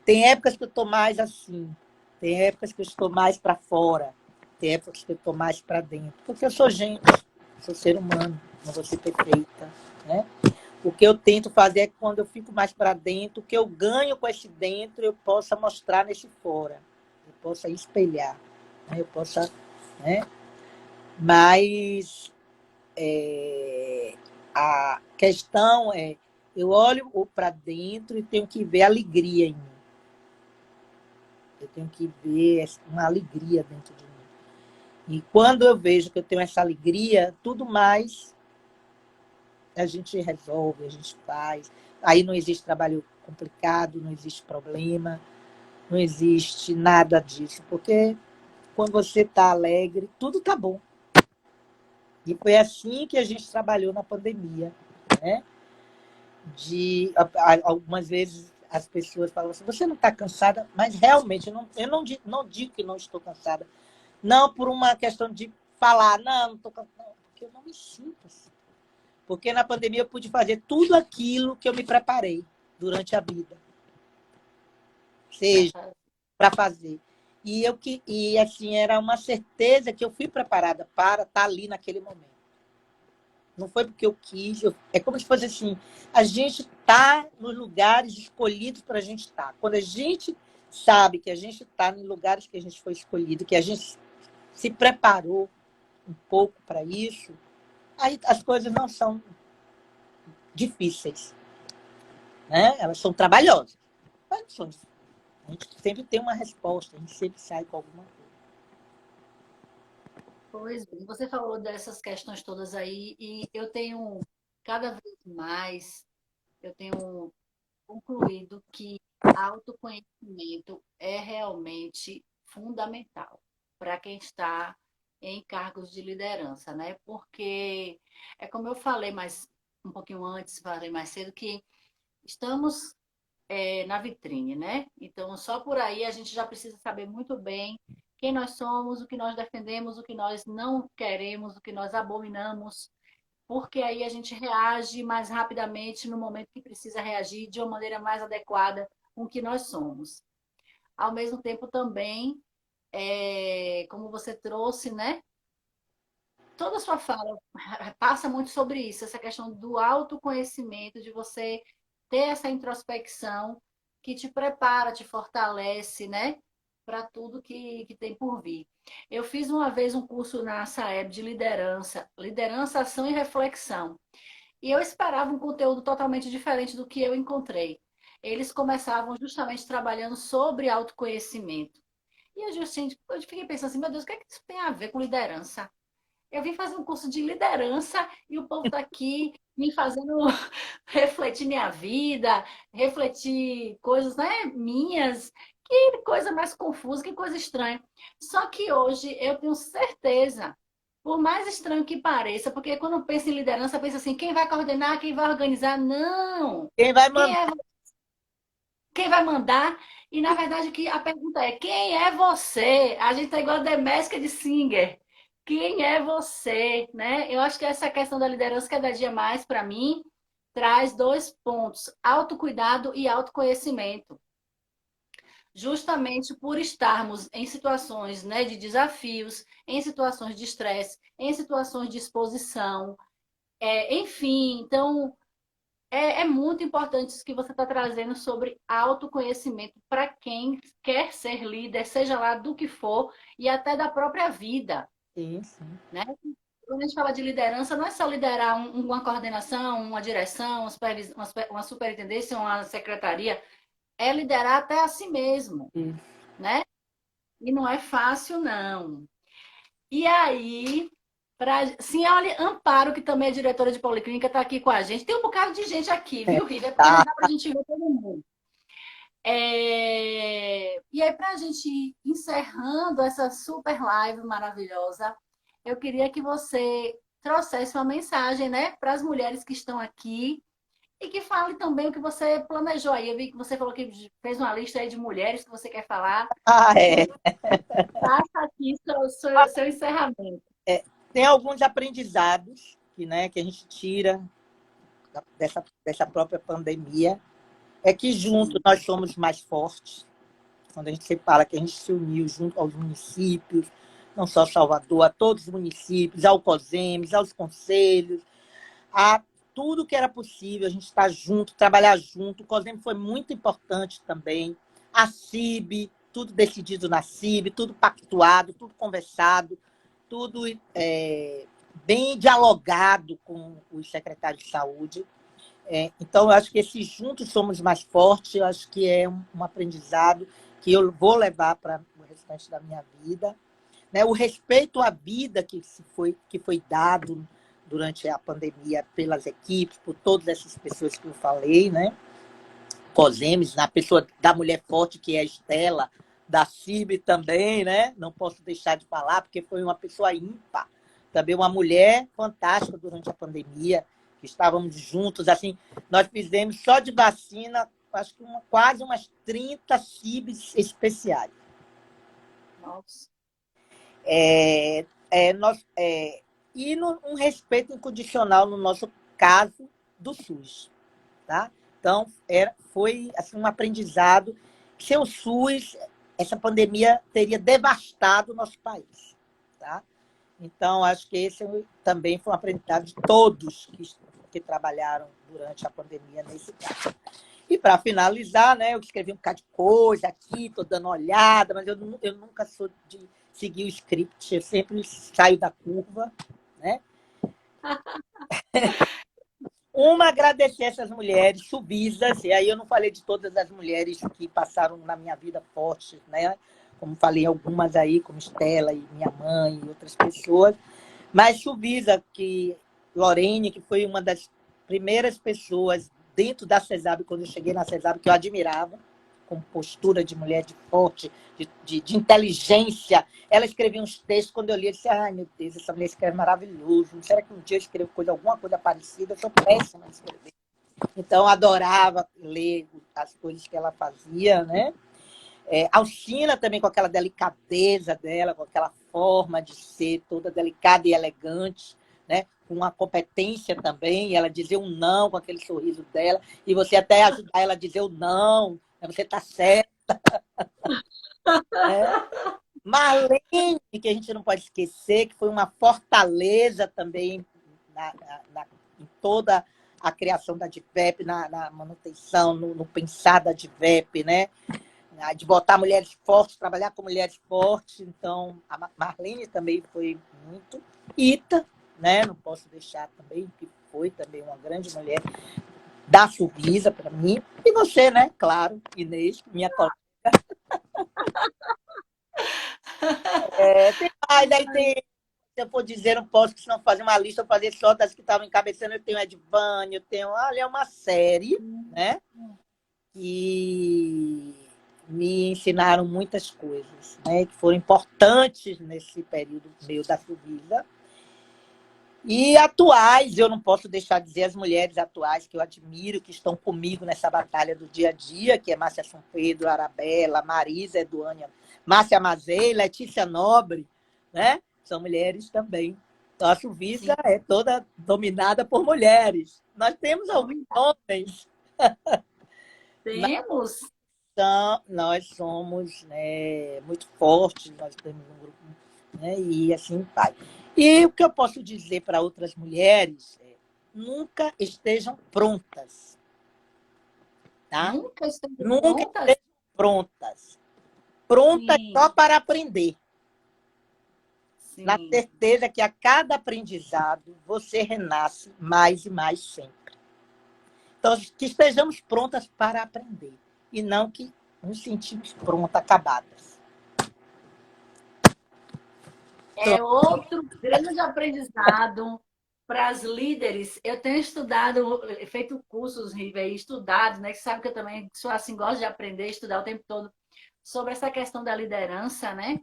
B: Tem épocas que eu estou mais assim, tem épocas que eu estou mais para fora, tem épocas que eu estou mais para dentro, porque eu sou gente, sou ser humano, não vou ser perfeita. Né? O que eu tento fazer é que quando eu fico mais para dentro, o que eu ganho com esse dentro, eu possa mostrar nesse fora, eu possa espelhar, né? Eu possa... Né? Mas a questão é, eu olho para dentro e tenho que ver alegria em mim. Eu tenho que ver uma alegria dentro de mim. E quando eu vejo que eu tenho essa alegria, tudo mais a gente resolve, a gente faz. Aí não existe trabalho complicado, não existe problema, não existe nada disso, porque quando você está alegre, tudo está bom. E foi assim que a gente trabalhou na pandemia. Né? Algumas vezes as pessoas falam assim, você não está cansada? Mas realmente, eu não digo que não estou cansada. Não por uma questão de falar, não estou cansada, porque eu não me sinto assim. Porque na pandemia eu pude fazer tudo aquilo que eu me preparei durante a vida, seja para fazer. E assim, era uma certeza que eu fui preparada para estar ali naquele momento. Não foi porque eu quis. É como se fosse assim: a gente está nos lugares escolhidos para a gente estar. Quando a gente sabe que a gente está em lugares que a gente foi escolhido, que a gente se preparou um pouco para isso, aí as coisas não são difíceis, né? Elas são trabalhosas, mas não são difíceis. A gente sempre tem uma resposta, a gente sempre sai com alguma coisa.
A: Pois bem, você falou dessas questões todas aí, e eu tenho cada vez mais, eu tenho concluído que autoconhecimento é realmente fundamental para quem está em cargos de liderança, né? Porque é como eu falei mais um pouquinho antes, falei mais cedo, que estamos na vitrine, né? Então, só por aí a gente já precisa saber muito bem quem nós somos, o que nós defendemos, o que nós não queremos, o que nós abominamos, porque aí a gente reage mais rapidamente no momento que precisa reagir de uma maneira mais adequada com o que nós somos. Ao mesmo tempo também, como você trouxe, né? Toda a sua fala passa muito sobre isso, essa questão do autoconhecimento, de você ter essa introspecção que te prepara, te fortalece, né? Para tudo que tem por vir. Eu fiz uma vez um curso na SAEB de liderança, ação e reflexão. E eu esperava um conteúdo totalmente diferente do que eu encontrei. Eles começavam justamente trabalhando sobre autoconhecimento. E eu fiquei pensando assim, meu Deus, o que é que isso tem a ver com liderança? Eu vim fazer um curso de liderança e o povo está aqui me fazendo refletir minha vida, refletir coisas, né, minhas. Que coisa mais confusa, que coisa estranha. Só que hoje eu tenho certeza, por mais estranho que pareça, porque quando eu penso em liderança, eu penso assim, quem vai coordenar, quem vai organizar? Não!
B: Quem vai
A: Quem
B: mandar?
A: é quem vai mandar? E na verdade que a pergunta é: quem é você? A gente tá igual a The Masked Singer. Quem é você, né? Eu acho que essa questão da liderança cada dia mais para mim traz dois pontos: autocuidado e autoconhecimento. Justamente por estarmos em situações, né, de desafios, em situações de estresse, em situações de exposição, enfim, então é muito importante isso que você está trazendo sobre autoconhecimento para quem quer ser líder, seja lá do que for, e até da própria vida,
B: Sim, sim.
A: né? Quando a gente fala de liderança, não é só liderar uma coordenação, uma direção, uma superintendência, uma secretaria, é liderar até a si mesmo,
B: Sim.
A: né? E não é fácil, não. E aí, senhora Amparo, que também é diretora de policlínica, está aqui com a gente. Tem um bocado de gente aqui, viu, Rita? É porque não
B: Tá.
A: dá para a gente ver todo mundo. E aí, para a gente ir encerrando essa super live maravilhosa, eu queria que você trouxesse uma mensagem, né, para as mulheres que estão aqui e que fale também o que você planejou aí. Eu vi que você falou que fez uma lista aí de mulheres que você quer falar.
B: Ah,
A: Então,
B: é.
A: faça aqui seu encerramento.
B: Tem alguns aprendizados que a gente tira dessa própria pandemia. É que juntos
A: Sim.
B: nós somos mais fortes. Quando a gente se fala que a gente se uniu junto aos municípios, não só Salvador, a todos os municípios, ao COSEMES, aos conselhos, a tudo que era possível, a gente está junto, trabalhar junto. O COSEMES foi muito importante também. A CIB, tudo decidido na CIB, tudo pactuado, tudo conversado, tudo bem dialogado com os secretários de saúde. Então, eu acho que esse juntos somos mais fortes, eu acho que é um aprendizado que eu vou levar para o restante da minha vida. Né? O respeito à vida que foi dado durante a pandemia pelas equipes, por todas essas pessoas que eu falei, né? COSEMES, na pessoa da mulher forte, que é a Estela, da CIB também, né? Não posso deixar de falar, porque foi uma pessoa ímpar. Também uma mulher fantástica durante a pandemia, que estávamos juntos. Assim, nós fizemos só de vacina, acho que quase umas 30 CIBs especiais.
A: Nossa.
B: E um respeito incondicional no nosso caso do SUS. Tá? Então, foi assim, um aprendizado. Sem o SUS, essa pandemia teria devastado o nosso país. Tá? Então, acho que esse também foi um aprendizado de todos que trabalharam durante a pandemia nesse caso. E para finalizar, né, eu escrevi um bocado de coisa aqui, estou dando uma olhada, mas eu nunca sou de seguir o script, eu sempre saio da curva. Né? Uma, agradecer essas mulheres subisas, e aí eu não falei de todas as mulheres que passaram na minha vida fortes, né? Como falei algumas aí, como Estela e minha mãe e outras pessoas, mas Subisa, que Lorene, que foi uma das primeiras pessoas dentro da CESAB, quando eu cheguei na CESAB, que eu admirava, com postura de mulher de forte, de inteligência. Ela escrevia uns textos, quando eu li, eu disse, ai, meu Deus, essa mulher escreve maravilhoso. Será que um dia eu escrevo alguma coisa parecida? Eu sou péssima em escrever. Então, adorava ler as coisas que ela fazia, né? Alcina também, com aquela delicadeza dela, com aquela forma de ser toda delicada e elegante, né? Com uma competência também, ela dizia um não com aquele sorriso dela, e você até ajudar ela a dizer o não, você está certo. Né? Marlene, que a gente não pode esquecer, que foi uma fortaleza também em toda a criação da DIVEP, na manutenção, no pensar da DIVEP, né? De botar mulheres fortes, trabalhar com mulheres fortes. Então, a Marlene também foi muito. Ita, né? Não posso deixar também, que foi também uma grande mulher da Suvisa para mim. E você, né? Claro, Inês, minha colega. Tem mais, aí tem, se eu for dizer, não posso, porque senão fazer uma lista, eu fazer só das que estavam encabeçando. Eu tenho Edvânio, eu tenho, olha, uma série, né? Que me ensinaram muitas coisas, né? Que foram importantes nesse período meu da Suvisa. E atuais, eu não posso deixar de dizer as mulheres atuais que eu admiro, que estão comigo nessa batalha do dia a dia, que é Márcia São Pedro, Arabella, Marisa Eduânia, Márcia Mazei, Letícia Nobre, né? São mulheres também. Então, a Suvisa é toda dominada por mulheres. Nós temos alguns homens.
A: Temos.
B: Nós somos, né, muito fortes, nós temos um grupo, né, e assim vai. E o que eu posso dizer para outras mulheres é: nunca estejam prontas. Tá?
A: Nunca estão
B: Nunca
A: prontas?
B: estejam prontas. Prontas
A: Sim,
B: só para aprender. Na
A: sim.
B: certeza que a cada aprendizado você renasce mais e mais sempre. Então, que estejamos prontas para aprender e não que nos sentimos prontas, acabadas. Então,
A: É outro grande aprendizado para as líderes. Eu tenho estudado, feito cursos, Riva, e estudado, né? Que sabe que eu também sou assim, gosto de aprender, estudar o tempo todo sobre essa questão da liderança, né?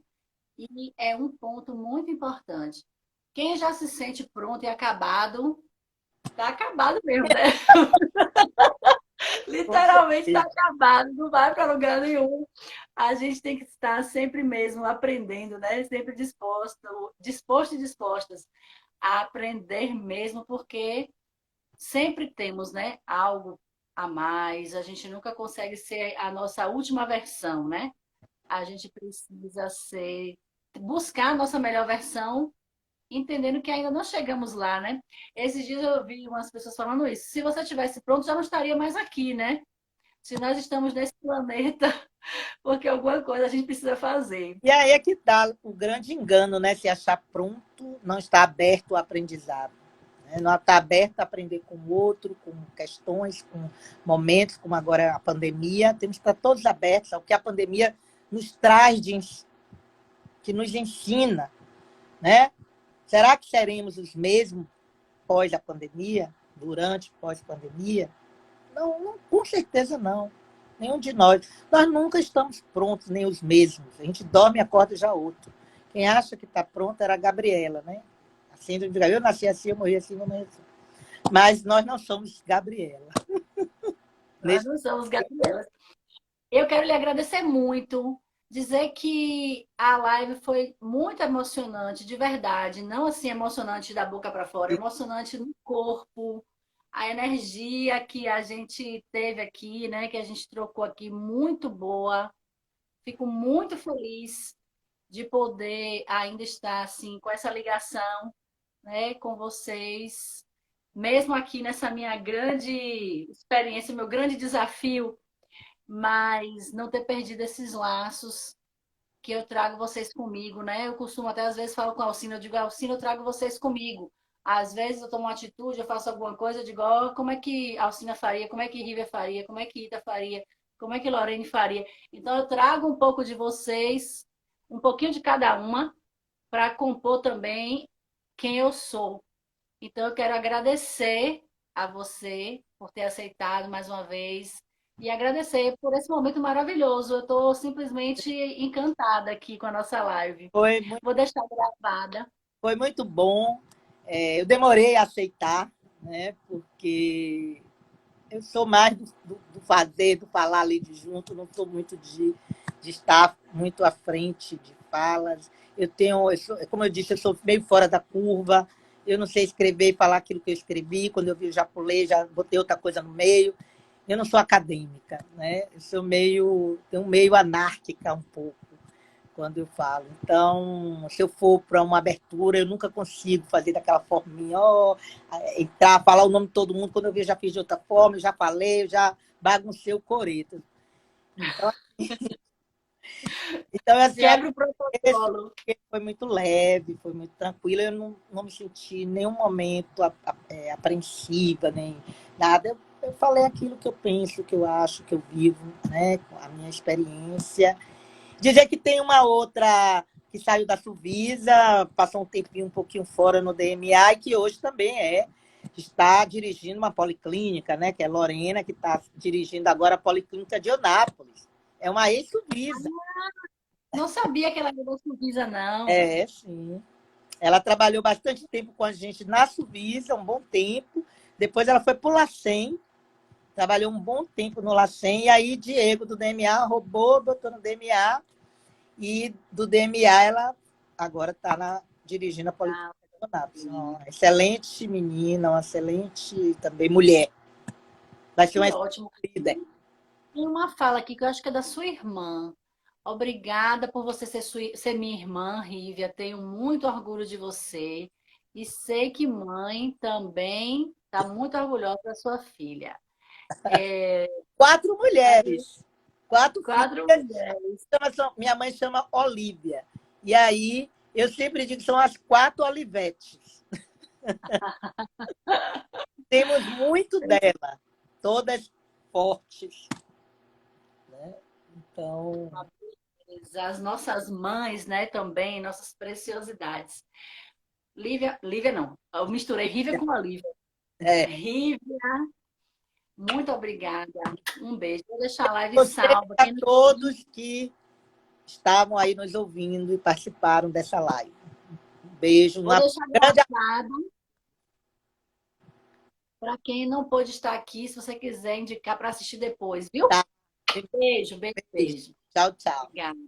A: E é um ponto muito importante. Quem já se sente pronto e acabado, está acabado mesmo, né?
B: com
A: Literalmente está
B: certeza.
A: acabado, não vai para lugar nenhum. A gente tem que estar sempre mesmo aprendendo, né? Sempre disposto e dispostas a aprender mesmo, porque sempre temos, né, algo a mais. A gente nunca consegue ser a nossa última versão, né? A gente precisa buscar a nossa melhor versão, entendendo que ainda não chegamos lá, né? Esses dias eu vi umas pessoas falando isso. Se você tivesse pronto, já não estaria mais aqui, né? Se nós estamos nesse planeta, porque alguma coisa a gente precisa fazer.
B: E aí é que dá o grande engano, né? Se achar pronto, não está aberto ao aprendizado. Né? Não está aberto a aprender com o outro, com questões, com momentos, como agora a pandemia. Temos que estar todos abertos ao que a pandemia nos traz, que nos ensina. Né? Será que seremos os mesmos pós a pandemia? Durante, pós-pandemia? Não, com certeza não. Nenhum de nós. Nós nunca estamos prontos, nem os mesmos. A gente dorme e acorda já outro. Quem acha que está pronto era a Gabriela, né? A síndrome de Gabriela. Eu nasci assim, eu morri assim, eu morri assim. Mas nós não somos Gabriela.
A: Nós não somos Gabrielas. Eu quero lhe agradecer muito, dizer que a live foi muito emocionante, de verdade. Não assim emocionante da boca para fora, emocionante no corpo, A energia que a gente teve aqui, né, que a gente trocou aqui, muito boa. Fico muito feliz de poder ainda estar assim com essa ligação, né, com vocês, mesmo aqui nessa minha grande experiência, meu grande desafio, mas não ter perdido esses laços que eu trago vocês comigo, né? Eu costumo até às vezes falo com a Alcina, eu digo, Alcina, eu trago vocês comigo. Às vezes eu tomo uma atitude, eu faço alguma coisa, eu digo, ó, como é que a Alcina faria, como é que Rívia faria, como é que Ita faria, como é que Lorene faria. Então eu trago um pouco de vocês, um pouquinho de cada uma, para compor também quem eu sou. Então, eu quero agradecer a você por ter aceitado mais uma vez e agradecer por esse momento maravilhoso. Eu estou simplesmente encantada aqui com a nossa live.
B: Foi muito,
A: Vou deixar gravada.
B: foi muito bom. Eu demorei a aceitar, né? Porque eu sou mais do fazer, do falar ali de junto, não sou muito de estar muito à frente de falas. Como eu disse, eu sou meio fora da curva, eu não sei escrever e falar aquilo que eu escrevi, quando eu vi, eu já pulei, já botei outra coisa no meio. Eu não sou acadêmica, né? Eu sou meio anárquica um pouco quando eu falo. Então, se eu for para uma abertura, eu nunca consigo fazer daquela forminha, entrar, falar o nome de todo mundo. Quando eu vejo, já fiz de outra forma, eu já falei, eu já baguncei o coreto. Então assim, eu
A: Quebra o
B: agradeço,
A: protocolo.
B: porque foi muito leve, foi muito tranquilo. Eu não me senti em nenhum momento apreensiva, nem nada. Eu falei aquilo que eu penso, que eu acho, que eu vivo, né, com a minha experiência. Dizer que tem uma outra que saiu da Suvisa, passou um tempinho um pouquinho fora no DMA e que hoje também está dirigindo uma policlínica, né? Que é Lorena, que está dirigindo agora a Policlínica de Onápolis. É uma ex-Suvisa.
A: Não sabia que ela era da Suvisa, não.
B: É, sim. Ela trabalhou bastante tempo com a gente na Suvisa, um bom tempo. Depois ela foi para o LACEN, trabalhou um bom tempo no LACEN, e aí Diego, do DMA, roubou, botou no DMA. E do DMA, ela agora está dirigindo a Política de Anápolis. Uma excelente menina, uma excelente também mulher. Vai ser uma
A: Que
B: excelente
A: ótimo.
B: líder.
A: Tem uma fala aqui que eu acho que é da sua irmã. Obrigada por você ser minha irmã, Rívia. Tenho muito orgulho de você. E sei que mãe também está muito orgulhosa da sua filha. É,
B: 4 mulheres. 4
A: quatro
B: filhas.
A: mulheres.
B: Minha mãe chama Olívia. E aí, eu sempre digo que são as 4 Olivetes. Temos muito dela. Todas fortes. Né? Então,
A: As nossas mães, né, também, nossas preciosidades. Lívia não. Eu misturei Rívia com Olívia.
B: é,
A: Rívia, muito obrigada. Um beijo. Vou deixar a live
B: você
A: salva.
B: a todos que estavam aí nos ouvindo e participaram dessa live. Um beijo,
A: Vou
B: uma
A: deixar
B: grande
A: gravado para quem não pôde estar aqui, se você quiser indicar para assistir depois, viu?
B: abraço.
A: Beijo, beijo, beijo.
B: Tchau, tchau.
A: Obrigada.